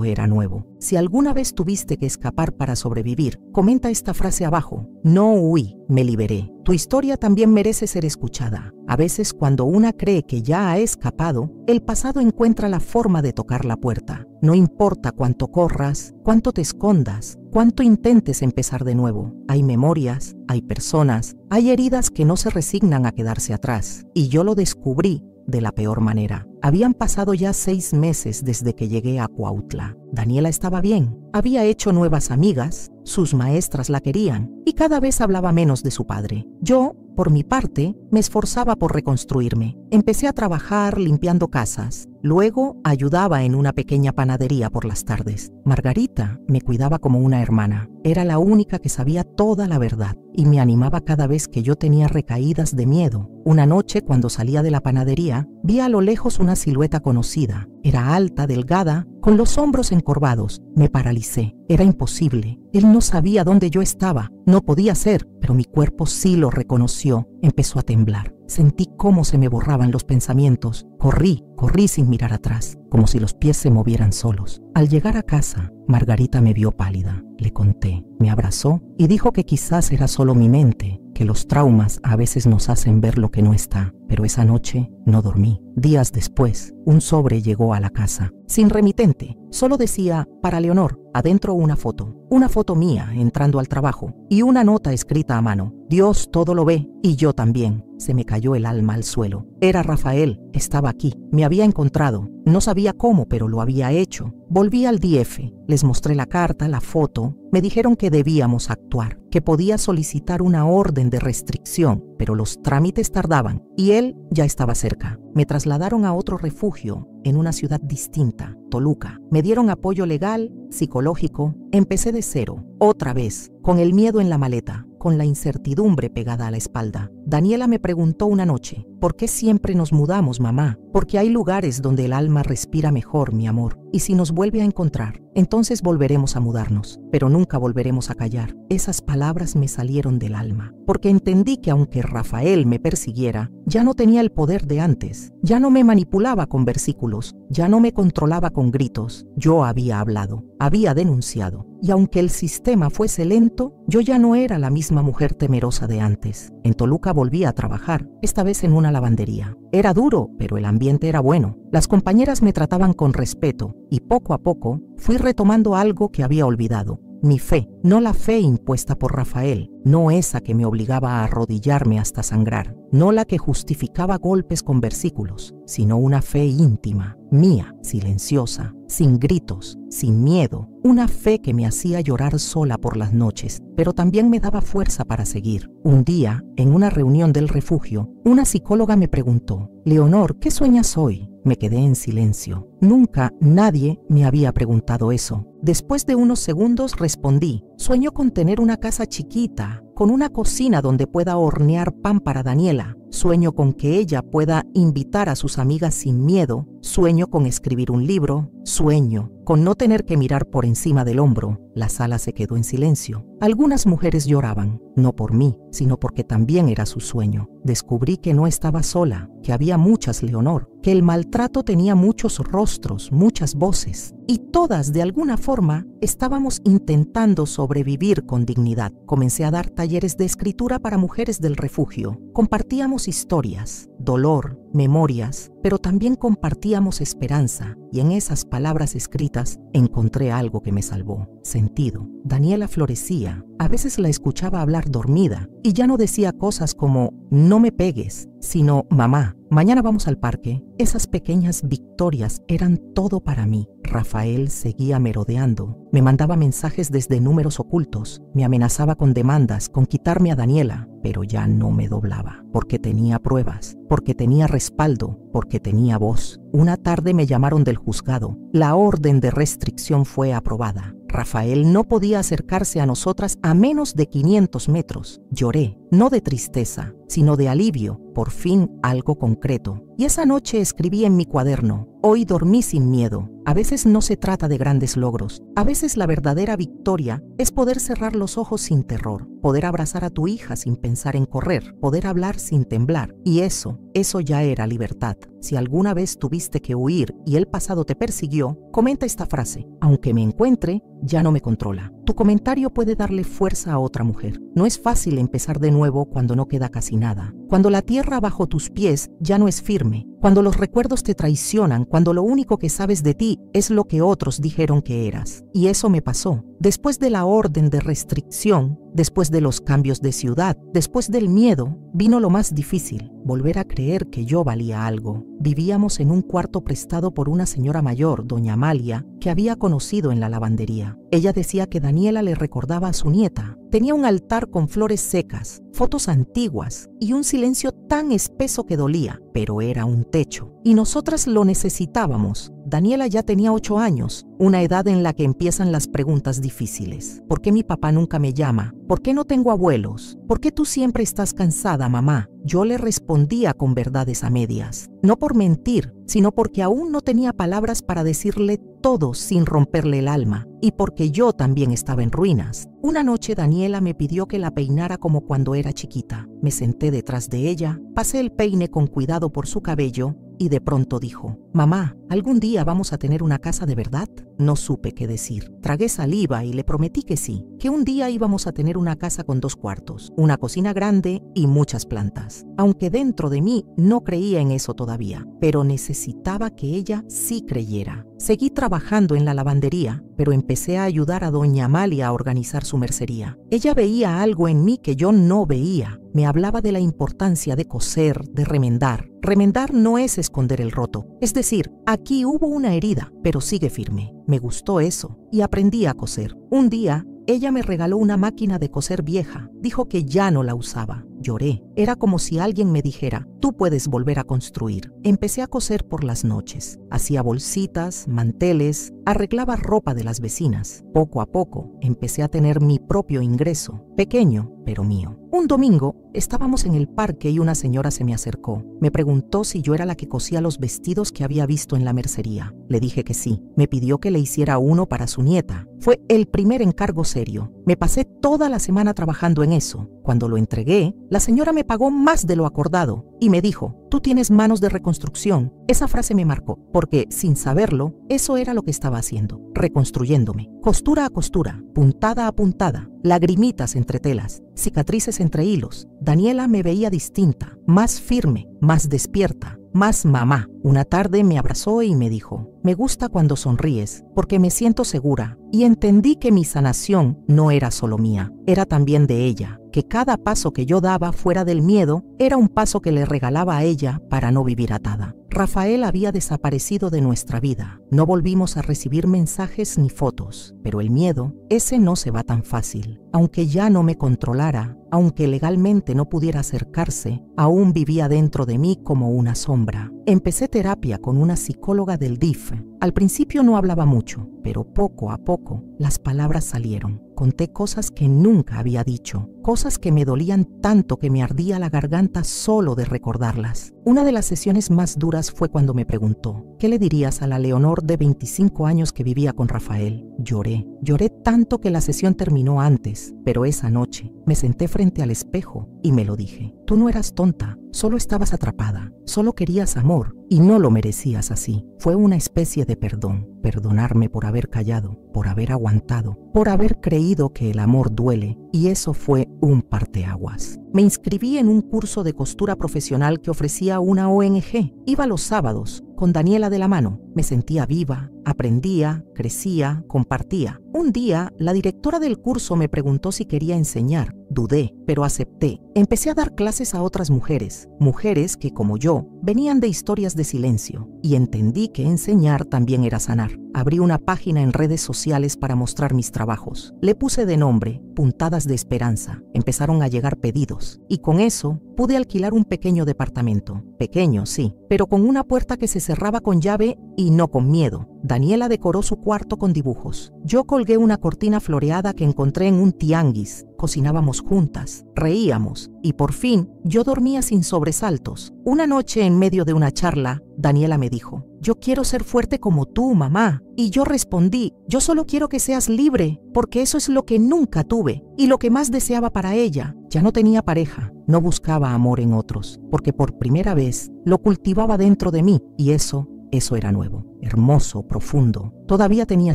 era nuevo. Si alguna vez tuviste que escapar para sobrevivir, comenta esta frase abajo: «No huí, me liberé». Tu historia también merece ser escuchada. A veces, cuando una cree que ya ha escapado, el pasado encuentra la forma de tocar la puerta. No importa cuánto corras, cuánto te escondas, cuánto intentes empezar de nuevo. Hay memorias, hay personas, hay heridas que no se resignan a quedarse atrás. Y yo lo descubrí de la peor manera. Habían pasado ya 6 meses desde que llegué a Cuautla. Daniela estaba bien, había hecho nuevas amigas, sus maestras la querían y cada vez hablaba menos de su padre. Yo, por mi parte, me esforzaba por reconstruirme. Empecé a trabajar limpiando casas. Luego ayudaba en una pequeña panadería por las tardes. Margarita me cuidaba como una hermana. Era la única que sabía toda la verdad y me animaba cada vez que yo tenía recaídas de miedo. Una noche, cuando salía de la panadería, vi a lo lejos una silueta conocida. Era alta, delgada, con los hombros encorvados. Me paralicé. Era imposible. Él no sabía dónde yo estaba. No podía ser, pero mi cuerpo sí lo reconoció. Empezó a temblar. Sentí cómo se me borraban los pensamientos. Corrí sin mirar atrás, como si los pies se movieran solos. Al llegar a casa, Margarita me vio pálida. Le conté, me abrazó y dijo que quizás era solo mi mente, que los traumas a veces nos hacen ver lo que no está. Pero esa noche no dormí. Días después, un sobre llegó a la casa, sin remitente. Solo decía: «Para Leonor». Adentro una foto mía entrando al trabajo y una nota escrita a mano: «Dios todo lo ve y yo también». Se me cayó el alma al suelo. Era Rafael, estaba aquí, me había encontrado. No sabía cómo, pero lo había hecho. Volví al DF, les mostré la carta, la foto. Me dijeron que debíamos actuar, que podía solicitar una orden de restricción, pero los trámites tardaban y él ya estaba cerca. Me trasladaron a otro refugio en una ciudad distinta, Toluca. Me dieron apoyo legal, psicológico. Empecé de cero, otra vez, con el miedo en la maleta, con la incertidumbre pegada a la espalda. Daniela me preguntó una noche: «¿Por qué siempre nos mudamos, mamá?». «Porque hay lugares donde el alma respira mejor, mi amor. Y si nos vuelve a encontrar, entonces volveremos a mudarnos, pero nunca volveremos a callar». Esas palabras me salieron del alma, porque entendí que aunque Rafael me persiguiera, ya no tenía el poder de antes. Ya no me manipulaba con versículos, ya no me controlaba con gritos. Yo había hablado, había denunciado. Y aunque el sistema fuese lento, yo ya no era la misma mujer temerosa de antes. En Toluca volví a trabajar, esta vez en una lavandería. Era duro, pero el ambiente era bueno. Las compañeras me trataban con respeto y poco a poco fui retomando algo que había olvidado. Mi fe, no la fe impuesta por Rafael, no esa que me obligaba a arrodillarme hasta sangrar, no la que justificaba golpes con versículos, sino una fe íntima, mía, silenciosa, sin gritos, sin miedo, una fe que me hacía llorar sola por las noches, pero también me daba fuerza para seguir. Un día, en una reunión del refugio, una psicóloga me preguntó: «Leonor, ¿qué sueñas hoy?». Me quedé en silencio. Nunca nadie me había preguntado eso. Después de unos segundos respondí: «Sueño con tener una casa chiquita, con una cocina donde pueda hornear pan para Daniela. Sueño con que ella pueda invitar a sus amigas sin miedo. Sueño con escribir un libro. Sueño con no tener que mirar por encima del hombro». La sala se quedó en silencio. Algunas mujeres lloraban, no por mí, sino porque también era su sueño. Descubrí que no estaba sola, que había muchas Leonor, que el maltrato tenía muchos rostros, muchas voces, y todas de alguna forma estábamos intentando sobrevivir con dignidad. Comencé a dar talleres de escritura para mujeres del refugio. Compartíamos historias, dolor, memorias, pero también compartíamos esperanza, y en esas palabras escritas encontré algo que me salvó: sentido. Daniela florecía. A veces la escuchaba hablar dormida y ya no decía cosas como «no me pegues», sino «mamá, mañana vamos al parque». Esas pequeñas victorias eran todo para mí. Rafael seguía merodeando. Me mandaba mensajes desde números ocultos. Me amenazaba con demandas, con quitarme a Daniela, pero ya no me doblaba, porque tenía pruebas, porque tenía respaldo, porque tenía voz. Una tarde me llamaron del juzgado. La orden de restricción fue aprobada. Rafael no podía acercarse a nosotras a menos de 500 metros. Lloré, no de tristeza, sino de alivio, por fin algo concreto. Y esa noche escribí en mi cuaderno: «Hoy dormí sin miedo». A veces no se trata de grandes logros. A veces la verdadera victoria es poder cerrar los ojos sin terror, poder abrazar a tu hija sin pensar en correr, poder hablar sin temblar. Y eso ya era libertad. Si alguna vez tuviste que huir y el pasado te persiguió, comenta esta frase: «Aunque me encuentre, ya no me controla». Tu comentario puede darle fuerza a otra mujer. No es fácil empezar de nuevo cuando no queda casi nada. Cuando la tierra bajo tus pies ya no es firme. Cuando los recuerdos te traicionan. Cuando lo único que sabes de ti es lo que otros dijeron que eras. Y eso me pasó. Después de la orden de restricción, después de los cambios de ciudad, después del miedo, vino lo más difícil: volver a creer que yo valía algo. Vivíamos en un cuarto prestado por una señora mayor, doña Amalia, que había conocido en la lavandería. Ella decía que Daniela le recordaba a su nieta. Tenía un altar con flores secas, fotos antiguas y un silencio tan espeso que dolía, pero era un techo. Y nosotras lo necesitábamos. Daniela ya tenía 8 años, una edad en la que empiezan las preguntas difíciles. ¿Por qué mi papá nunca me llama? ¿Por qué no tengo abuelos? ¿Por qué tú siempre estás cansada, mamá? Yo le respondía con verdades a medias, no por mentir, sino porque aún no tenía palabras para decirle todo sin romperle el alma, y porque yo también estaba en ruinas. Una noche Daniela me pidió que la peinara como cuando era chiquita. Me senté detrás de ella, pasé el peine con cuidado por su cabello y de pronto dijo: «Mamá, ¿algún día vamos a tener una casa de verdad?». No supe qué decir. Tragué saliva y le prometí que sí, que un día íbamos a tener una casa con 2 cuartos, una cocina grande y muchas plantas. Aunque dentro de mí no creía en eso todavía, pero necesitaba que ella sí creyera. Seguí trabajando en la lavandería, pero empecé a ayudar a doña Amalia a organizar su mercería. Ella veía algo en mí que yo no veía. Me hablaba de la importancia de coser, de remendar. Remendar no es esconder el roto. Es decir, aquí hubo una herida, pero sigue firme. Me gustó eso y aprendí a coser. Un día, ella me regaló una máquina de coser vieja. Dijo que ya no la usaba. Lloré. Era como si alguien me dijera: «Tú puedes volver a construir». Empecé a coser por las noches. Hacía bolsitas, manteles, arreglaba ropa de las vecinas. Poco a poco empecé a tener mi propio ingreso, pequeño, pero mío. Un domingo estábamos en el parque y una señora se me acercó. Me preguntó si yo era la que cosía los vestidos que había visto en la mercería. Le dije que sí. Me pidió que le hiciera uno para su nieta. Fue el primer encargo serio. Me pasé toda la semana trabajando en eso. Cuando lo entregué, La señora me pagó más de lo acordado y me dijo: tú tienes manos de reconstrucción. Esa frase me marcó, porque sin saberlo, eso era lo que estaba haciendo, reconstruyéndome, costura a costura, puntada a puntada, lagrimitas entre telas, cicatrices entre hilos. Daniela me veía distinta, más firme, más despierta, más mamá. Una tarde me abrazó y me dijo: me gusta cuando sonríes, porque me siento segura. Y entendí que mi sanación no era solo mía, era también de ella, que cada paso que yo daba fuera del miedo era un paso que le regalaba a ella para no vivir atada. Rafael había desaparecido de nuestra vida. No volvimos a recibir mensajes ni fotos, pero el miedo, ese no se va tan fácil. Aunque ya no me controlara, aunque legalmente no pudiera acercarse, aún vivía dentro de mí como una sombra. Empecé terapia con una psicóloga del DIF. Al principio no hablaba mucho, pero poco a poco las palabras salieron. Conté cosas que nunca había dicho, cosas que me dolían tanto que me ardía la garganta solo de recordarlas. Una de las sesiones más duras fue cuando me preguntó: ¿qué le dirías a la Leonor de 25 años que vivía con Rafael? Lloré tanto que la sesión terminó antes, pero esa noche me senté frente al espejo y me lo dije: tú no eras tonta, solo estabas atrapada, solo querías amor y no lo merecías así. Fue una especie de perdonarme por haber callado, por haber aguantado, por haber creído que el amor duele, y eso fue un parteaguas. Me inscribí en un curso de costura profesional que ofrecía una ONG. Iba los sábados, con Daniela de la mano. Me sentía viva, aprendía, crecía, compartía. Un día, la directora del curso me preguntó si quería enseñar. Dudé, pero acepté. Empecé a dar clases a otras mujeres que, como yo, venían de historias de silencio, y entendí que enseñar también era sanar. Abrí una página en redes sociales para mostrar mis trabajos. Le puse de nombre Puntadas de Esperanza. Empezaron a llegar pedidos, y con eso pude alquilar un pequeño departamento. Pequeño, sí, pero con una puerta que se cerraba con llave y no con miedo. Daniela decoró su cuarto con dibujos. Yo colgué una cortina floreada que encontré en un tianguis. Cocinábamos juntas, reíamos, y por fin yo dormía sin sobresaltos. Una noche, en medio de una charla, Daniela me dijo: yo quiero ser fuerte como tú, mamá. Y yo respondí: yo solo quiero que seas libre, porque eso es lo que nunca tuve y lo que más deseaba para ella. Ya no tenía pareja, no buscaba amor en otros, porque por primera vez lo cultivaba dentro de mí, y eso era nuevo, hermoso, profundo. Todavía tenía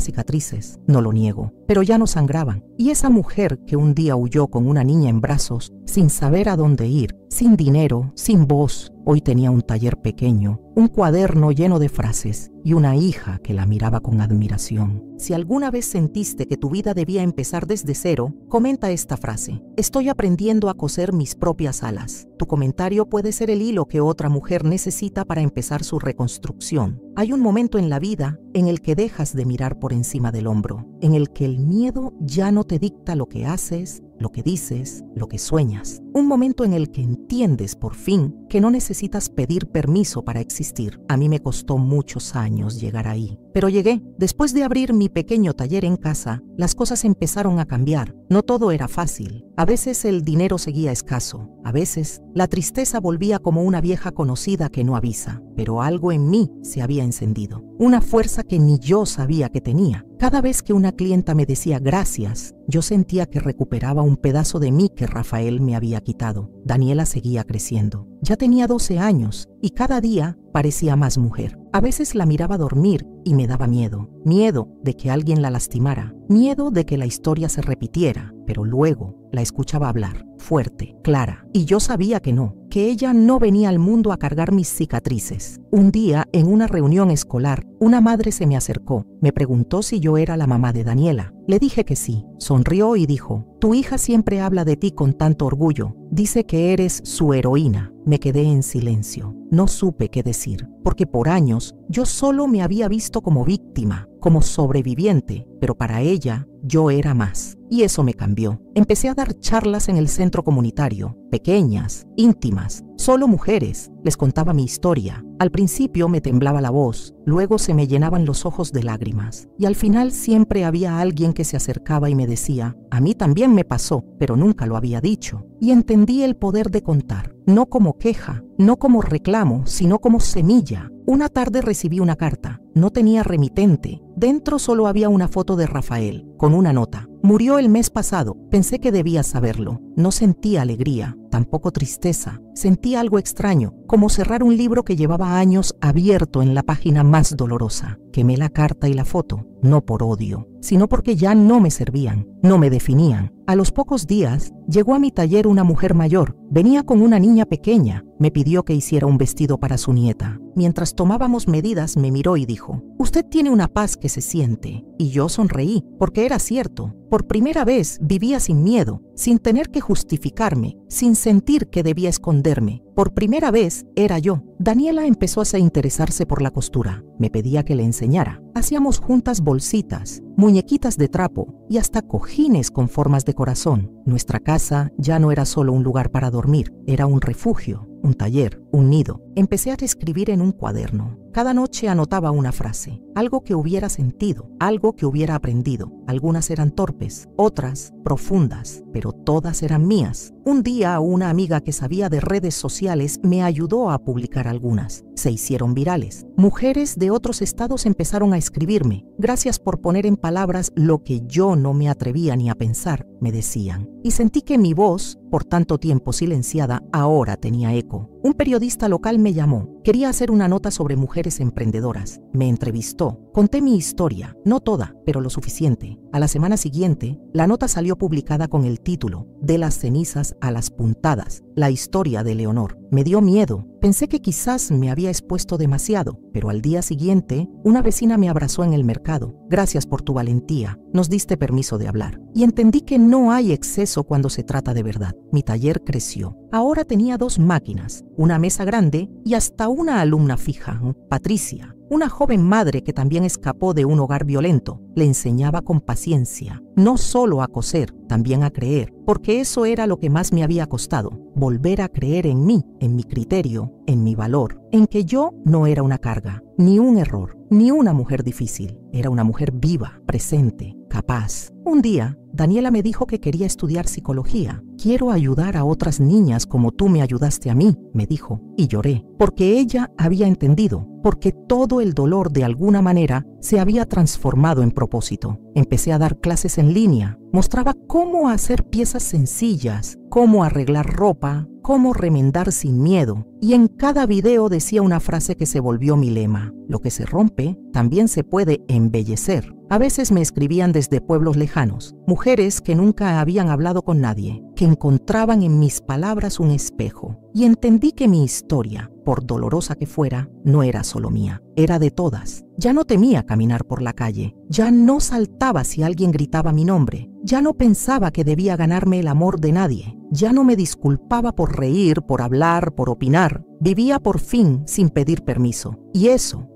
cicatrices, no lo niego, pero ya no sangraban. Y esa mujer que un día huyó con una niña en brazos, sin saber a dónde ir, sin dinero, sin voz, hoy tenía un taller pequeño, un cuaderno lleno de frases y una hija que la miraba con admiración. Si alguna vez sentiste que tu vida debía empezar desde cero, comenta esta frase: estoy aprendiendo a coser mis propias alas. Tu comentario puede ser el hilo que otra mujer necesita para empezar su reconstrucción. Hay un momento en la vida en el que dejas de mirar por encima del hombro, en el que el miedo ya no te dicta lo que haces, lo que dices, lo que sueñas. Un momento en el que entiendes por fin que no necesitas pedir permiso para existir. A mí me costó muchos años llegar ahí, pero llegué. Después de abrir mi pequeño taller en casa, las cosas empezaron a cambiar. No todo era fácil. A veces el dinero seguía escaso. A veces la tristeza volvía como una vieja conocida que no avisa. Pero algo en mí se había encendido. Una fuerza que ni yo sabía que tenía. Cada vez que una clienta me decía gracias, yo sentía que recuperaba un pedazo de mí que Rafael me había quitado. Daniela seguía creciendo. Ya tenía 12 años y cada día parecía más mujer. A veces la miraba dormir y me daba miedo. Miedo de que alguien la lastimara. Miedo de que la historia se repitiera. Pero luego la escuchaba hablar, fuerte, clara. Y yo sabía que no, que ella no venía al mundo a cargar mis cicatrices. Un día, en una reunión escolar, una madre se me acercó. Me preguntó si yo era la mamá de Daniela. Le dije que sí. Sonrió y dijo: tu hija siempre habla de ti con tanto orgullo. Dice que eres su heroína. Me quedé en silencio. No supe qué decir, porque por años yo solo me había visto como víctima, como sobreviviente, pero para ella yo era más. Y eso me cambió. Empecé a dar charlas en el centro comunitario, pequeñas, íntimas, solo mujeres. Les contaba mi historia. Al principio me temblaba la voz, luego se me llenaban los ojos de lágrimas. Y al final siempre había alguien que se acercaba y me decía: a mí también me pasó, pero nunca lo había dicho. Y entendí el poder de contar, no como queja, no como reclamo, sino como semilla. Una tarde recibí una carta. No tenía remitente. Dentro solo había una foto de Rafael, con una nota. Murió el mes pasado. Pensé que debías saberlo. No sentí alegría, tampoco tristeza. Sentí algo extraño, como cerrar un libro que llevaba años abierto en la página más dolorosa. Quemé la carta y la foto, no por odio, sino porque ya no me servían, no me definían. A los pocos días, llegó a mi taller una mujer mayor. Venía con una niña pequeña. Me pidió que hiciera un vestido para su nieta. Mientras tomábamos medidas, me miró y dijo: «Usted tiene una paz que se siente». Y yo sonreí, porque era cierto. Por primera vez vivía sin miedo, sin tener que justificarme, sin sentir que debía esconderme. Por primera vez era yo. Daniela empezó a interesarse por la costura. Me pedía que le enseñara. Hacíamos juntas bolsitas, muñequitas de trapo y hasta cojines con formas de corazón. Nuestra casa ya no era solo un lugar para dormir, era un refugio, un taller, un nido. Empecé a escribir en un cuaderno. Cada noche anotaba una frase, algo que hubiera sentido, algo que hubiera aprendido. Algunas eran torpes, otras profundas, pero todas eran mías. Un día una amiga que sabía de redes sociales me ayudó a publicar algunas. Se hicieron virales. Mujeres de otros estados empezaron a escribirme. «Gracias por poner en palabras lo que yo no me atrevía ni a pensar», me decían. Y sentí que mi voz, por tanto tiempo silenciada, ahora tenía eco. Un periodista local me llamó. Quería hacer una nota sobre mujeres emprendedoras. Me entrevistó. Conté mi historia, no toda, pero lo suficiente. A la semana siguiente, la nota salió publicada con el título «De las cenizas a las puntadas, la historia de Leonor». Me dio miedo. Pensé que quizás me había expuesto demasiado, pero al día siguiente, una vecina me abrazó en el mercado. «Gracias por tu valentía. Nos diste permiso de hablar». Y entendí que no hay exceso cuando se trata de verdad. Mi taller creció. Ahora tenía 2 máquinas, una mesa grande y hasta una alumna fija, Patricia. Una joven madre que también escapó de un hogar violento. Le enseñaba con paciencia, no solo a coser, también a creer, porque eso era lo que más me había costado. Volver a creer en mí, en mi criterio, en mi valor, en que yo no era una carga, ni un error, ni una mujer difícil. Era una mujer viva, presente, capaz. Un día, Daniela me dijo que quería estudiar psicología. «Quiero ayudar a otras niñas como tú me ayudaste a mí», me dijo, y lloré, porque ella había entendido, porque todo el dolor de alguna manera se había transformado en propósito. Empecé a dar clases en línea, mostraba cómo hacer piezas sencillas, cómo arreglar ropa, cómo remendar sin miedo, y en cada video decía una frase que se volvió mi lema: «Lo que se rompe también se puede embellecer». A veces me escribían desde pueblos lejanos, mujeres que nunca habían hablado con nadie, que encontraban en mis palabras un espejo, y entendí que mi historia, por dolorosa que fuera, no era solo mía, era de todas. Ya no temía caminar por la calle, ya no saltaba si alguien gritaba mi nombre, ya no pensaba que debía ganarme el amor de nadie, ya no me disculpaba por reír, por hablar, por opinar. Vivía por fin sin pedir permiso, y eso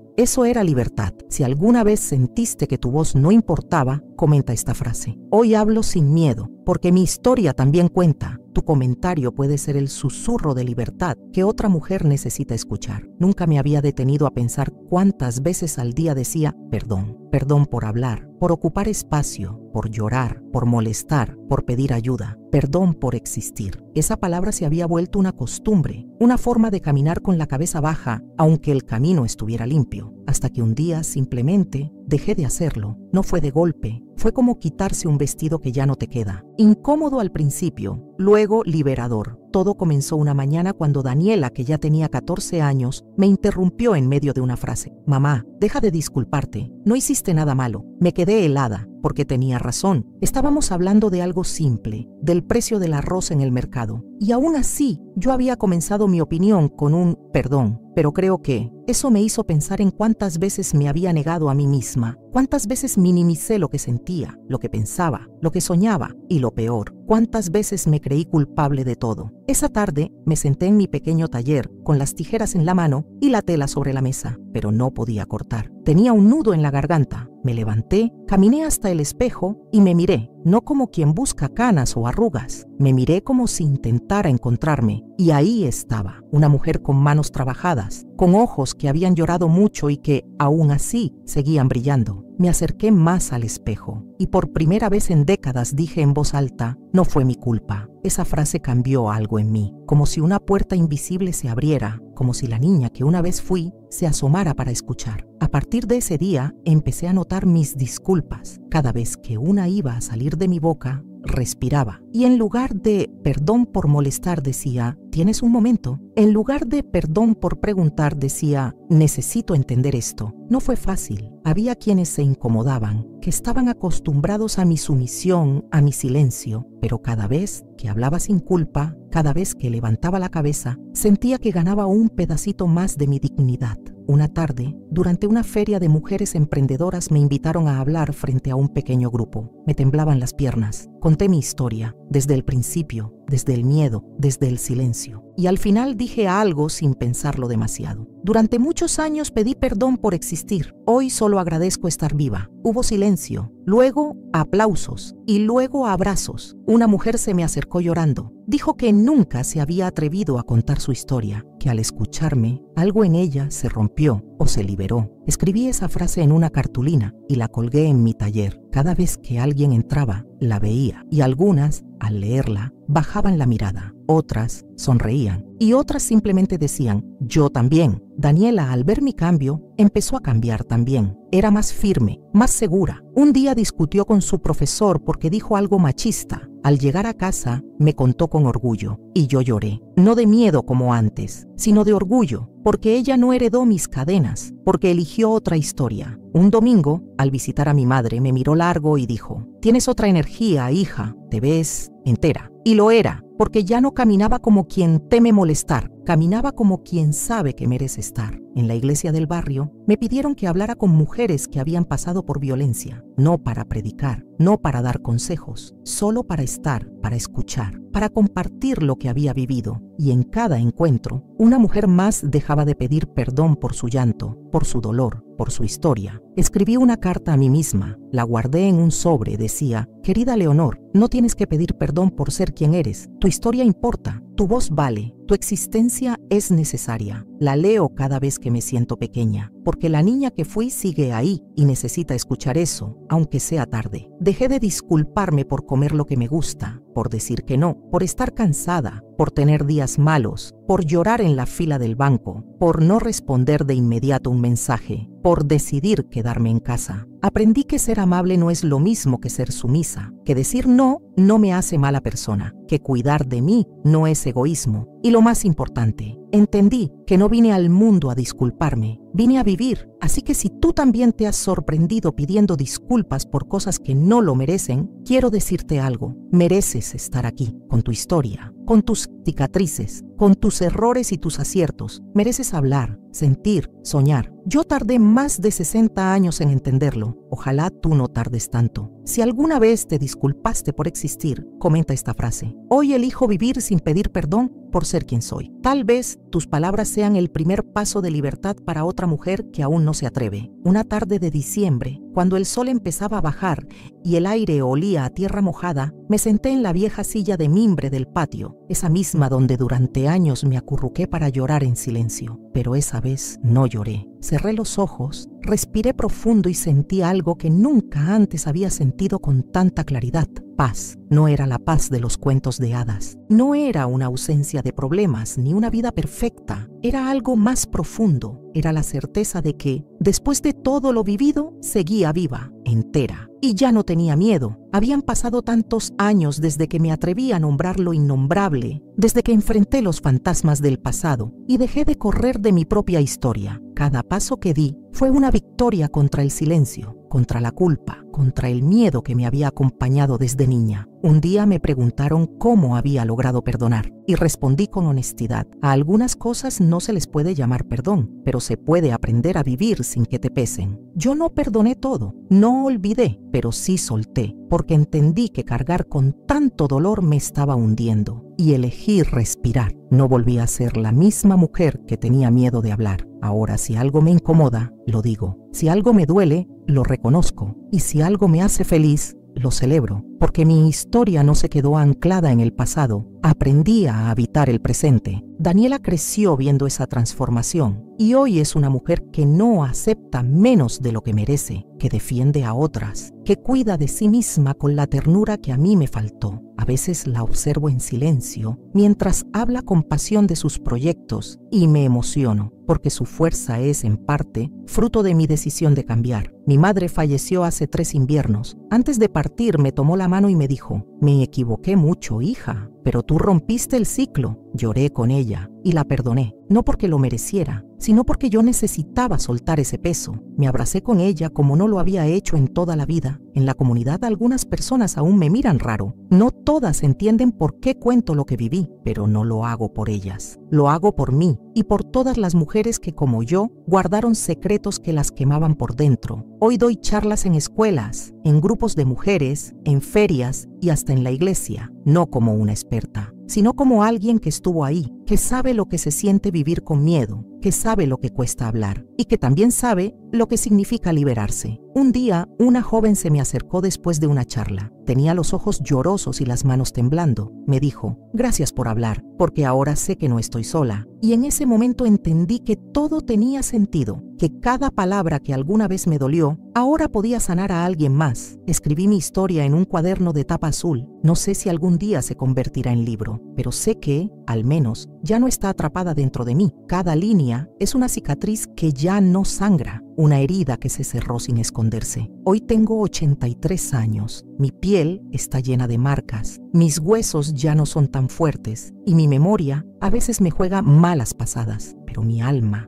era libertad. Si alguna vez sentiste que tu voz no importaba, comenta esta frase. Hoy hablo sin miedo, porque mi historia también cuenta. Tu comentario puede ser el susurro de libertad que otra mujer necesita escuchar. Nunca me había detenido a pensar cuántas veces al día decía perdón. Perdón por hablar, por ocupar espacio, por llorar, por molestar, por pedir ayuda. Perdón por existir. Esa palabra se había vuelto una costumbre, una forma de caminar con la cabeza baja, aunque el camino estuviera limpio. Hasta que un día simplemente dejé de hacerlo. No fue de golpe, fue como quitarse un vestido que ya no te queda. Incómodo al principio, luego liberador. Todo comenzó una mañana cuando Daniela, que ya tenía 14 años, me interrumpió en medio de una frase. «Mamá, deja de disculparte, no hiciste nada malo». Me quedé helada, porque tenía razón. Estábamos hablando de algo simple, del precio del arroz en el mercado. Y aún así, yo había comenzado mi opinión con un perdón. Pero creo que eso me hizo pensar en cuántas veces me había negado a mí misma, cuántas veces minimicé lo que sentía, lo que pensaba, lo que soñaba y lo peor, cuántas veces me creí culpable de todo. Esa tarde me senté en mi pequeño taller con las tijeras en la mano y la tela sobre la mesa, pero no podía cortar. Tenía un nudo en la garganta. Me levanté, caminé hasta el espejo y me miré, no como quien busca canas o arrugas. Me miré como si intentara encontrarme, y ahí estaba, una mujer con manos trabajadas, con ojos que habían llorado mucho y que, aún así, seguían brillando. me acerqué más al espejo y por primera vez en décadas dije en voz alta, no fue mi culpa. Esa frase cambió algo en mí, como si una puerta invisible se abriera, como si la niña que una vez fui se asomara para escuchar. A partir de ese día empecé a notar mis disculpas. Cada vez que una iba a salir de mi boca, respiraba. Y en lugar de perdón por molestar decía, ¿tienes un momento? En lugar de perdón por preguntar decía, necesito entender esto. No fue fácil. Había quienes se incomodaban, que estaban acostumbrados a mi sumisión, a mi silencio, pero cada vez que hablaba sin culpa, cada vez que levantaba la cabeza, sentía que ganaba un pedacito más de mi dignidad. Una tarde, durante una feria de mujeres emprendedoras, me invitaron a hablar frente a un pequeño grupo. Me temblaban las piernas. Conté mi historia, desde el principio, desde el miedo, desde el silencio. Y al final dije algo sin pensarlo demasiado. Durante muchos años pedí perdón por existir. Hoy solo agradezco estar viva. Hubo silencio, luego aplausos y luego abrazos. Una mujer se me acercó llorando. Dijo que nunca se había atrevido a contar su historia, que al escucharme, algo en ella se rompió o se liberó. Escribí esa frase en una cartulina y la colgué en mi taller. Cada vez que alguien entraba, la veía y algunas, al leerla, bajaban la mirada. Otras sonreían y otras simplemente decían, yo también. Daniela, al ver mi cambio, empezó a cambiar también. Era más firme, más segura. Un día discutió con su profesor porque dijo algo machista. Al llegar a casa, me contó con orgullo y yo lloré. No de miedo como antes, sino de orgullo, porque ella no heredó mis cadenas, porque eligió otra historia. Un domingo, al visitar a mi madre, me miró largo y dijo, tienes otra energía, hija, te ves entera. Y lo era, porque ya no caminaba como quien teme molestar, caminaba como quien sabe que merece estar. En la iglesia del barrio, me pidieron que hablara con mujeres que habían pasado por violencia, no para predicar, no para dar consejos, solo para estar, para escuchar, para compartir lo que había vivido. Y en cada encuentro, una mujer más dejaba de pedir perdón por su llanto, por su dolor, por su historia. Escribí una carta a mí misma, la guardé en un sobre, decía, querida Leonor, no tienes que pedir perdón por ser quien eres, tu historia importa, tu voz vale, tu existencia es necesaria. La leo cada vez que me siento pequeña, porque la niña que fui sigue ahí y necesita escuchar eso, aunque sea tarde. Dejé de disculparme por comer lo que me gusta, por decir que no, por estar cansada, por tener días malos, por llorar en la fila del banco, por no responder de inmediato un mensaje, por decidir quedarme en casa. Aprendí que ser amable no es lo mismo que ser sumisa, que decir no me hace mala persona, que cuidar de mí no es egoísmo. Y lo más importante, entendí que no vine al mundo a disculparme, vine a vivir. Así que si tú también te has sorprendido pidiendo disculpas por cosas que no lo merecen, quiero decirte algo. Mereces estar aquí, con tu historia, con tus cicatrices, con tus errores y tus aciertos. Mereces hablar, sentir, soñar. Yo tardé más de 60 años en entenderlo. Ojalá tú no tardes tanto. Si alguna vez te disculpaste por existir, comenta esta frase. Hoy elijo vivir sin pedir perdón por ser quien soy. Tal vez tus palabras sean el primer paso de libertad para otra mujer que aún no se atreve. Una tarde de diciembre, cuando el sol empezaba a bajar y el aire olía a tierra mojada, me senté en la vieja silla de mimbre del patio, esa misma donde durante años me acurruqué para llorar en silencio. Pero esa vez no lloré. Cerré los ojos, respiré profundo y sentí algo que nunca antes había sentido con tanta claridad. Paz. No era la paz de los cuentos de hadas. No era una ausencia de problemas ni una vida perfecta. Era algo más profundo. Era la certeza de que, después de todo lo vivido, seguía viva, entera. Y ya no tenía miedo. Habían pasado tantos años desde que me atreví a nombrar lo innombrable, desde que enfrenté los fantasmas del pasado y dejé de correr de mi propia historia. Cada paso que di fue una victoria contra el silencio, contra la culpa, contra el miedo que me había acompañado desde niña. Un día me preguntaron cómo había logrado perdonar y respondí con honestidad. A algunas cosas no se les puede llamar perdón, pero se puede aprender a vivir sin que te pesen. Yo no perdoné todo, no olvidé, pero sí solté, porque entendí que cargar con tanto dolor me estaba hundiendo y elegí respirar. No volví a ser la misma mujer que tenía miedo de hablar. Ahora, si algo me incomoda, lo digo. Si algo me duele, lo reconozco. Y si algo me hace feliz, lo celebro, porque mi historia no se quedó anclada en el pasado, Aprendí a habitar el presente. Daniela creció viendo esa transformación y hoy es una mujer que no acepta menos de lo que merece, que defiende a otras, que cuida de sí misma con la ternura que a mí me faltó. A veces la observo en silencio mientras habla con pasión de sus proyectos y me emociono porque su fuerza es, en parte, fruto de mi decisión de cambiar. Mi madre falleció hace 3 inviernos. Antes de partir me tomó la mano y me dijo: «Me equivoqué mucho, hija, pero tú rompiste el ciclo». Lloré con ella y la perdoné, no porque lo mereciera, sino porque yo necesitaba soltar ese peso. Me abracé con ella como no lo había hecho en toda la vida. En la comunidad algunas personas aún me miran raro. No todas entienden por qué cuento lo que viví, pero no lo hago por ellas. Lo hago por mí y por todas las mujeres que, como yo, guardaron secretos que las quemaban por dentro. Hoy doy charlas en escuelas, en grupos de mujeres, en ferias y hasta en la iglesia, no como una experta, sino como alguien que estuvo ahí, que sabe lo que se siente vivir con miedo, que sabe lo que cuesta hablar y que también sabe lo que significa liberarse. Un día, una joven se me acercó después de una charla. Tenía los ojos llorosos y las manos temblando. Me dijo: «Gracias por hablar, porque ahora sé que no estoy sola». Y en ese momento entendí que todo tenía sentido, que cada palabra que alguna vez me dolió, ahora podía sanar a alguien más. Escribí mi historia en un cuaderno de tapa azul. No sé si algún día se convertirá en libro, pero sé que, al menos, ya no está atrapada dentro de mí. Cada línea es una cicatriz que ya no sangra, una herida que se cerró sin esconderse. Hoy tengo 83 años. Mi piel está llena de marcas. Mis huesos ya no son tan fuertes y mi memoria a veces me juega malas pasadas. Pero mi alma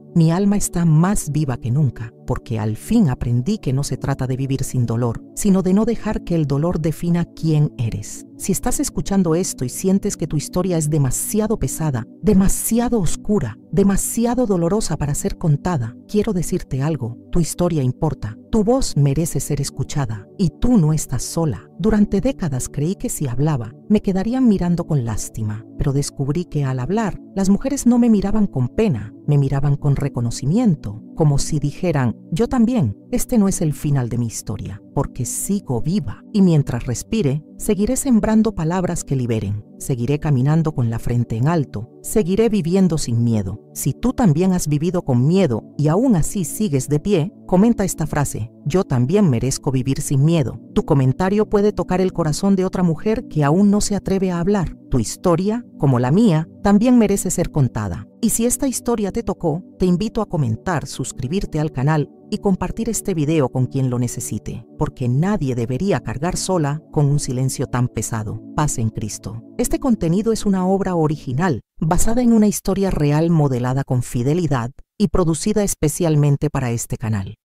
está más viva que nunca, porque al fin aprendí que no se trata de vivir sin dolor, sino de no dejar que el dolor defina quién eres. Si estás escuchando esto y sientes que tu historia es demasiado pesada, demasiado oscura, demasiado dolorosa para ser contada, quiero decirte algo: tu historia importa, tu voz merece ser escuchada y tú no estás sola. Durante décadas creí que si hablaba, me quedarían mirando con lástima, pero descubrí que al hablar, las mujeres no me miraban con pena, me miraban con reconocimiento, como si dijeran: «Yo también, este no es el final de mi historia, porque sigo viva y mientras respire, seguiré sembrando palabras que liberen, seguiré caminando con la frente en alto, seguiré viviendo sin miedo». Si tú también has vivido con miedo y aún así sigues de pie, comenta esta frase: «Yo también merezco vivir sin miedo». Tu comentario puede tocar el corazón de otra mujer que aún no se atreve a hablar. Tu historia, como la mía, también merece ser contada. Y si esta historia te tocó, te invito a comentar, suscribirte al canal y compartir este video con quien lo necesite, porque nadie debería cargar sola con un silencio tan pesado. Paz en Cristo. Este contenido es una obra original, basada en una historia real modelada con fidelidad y producida especialmente para este canal.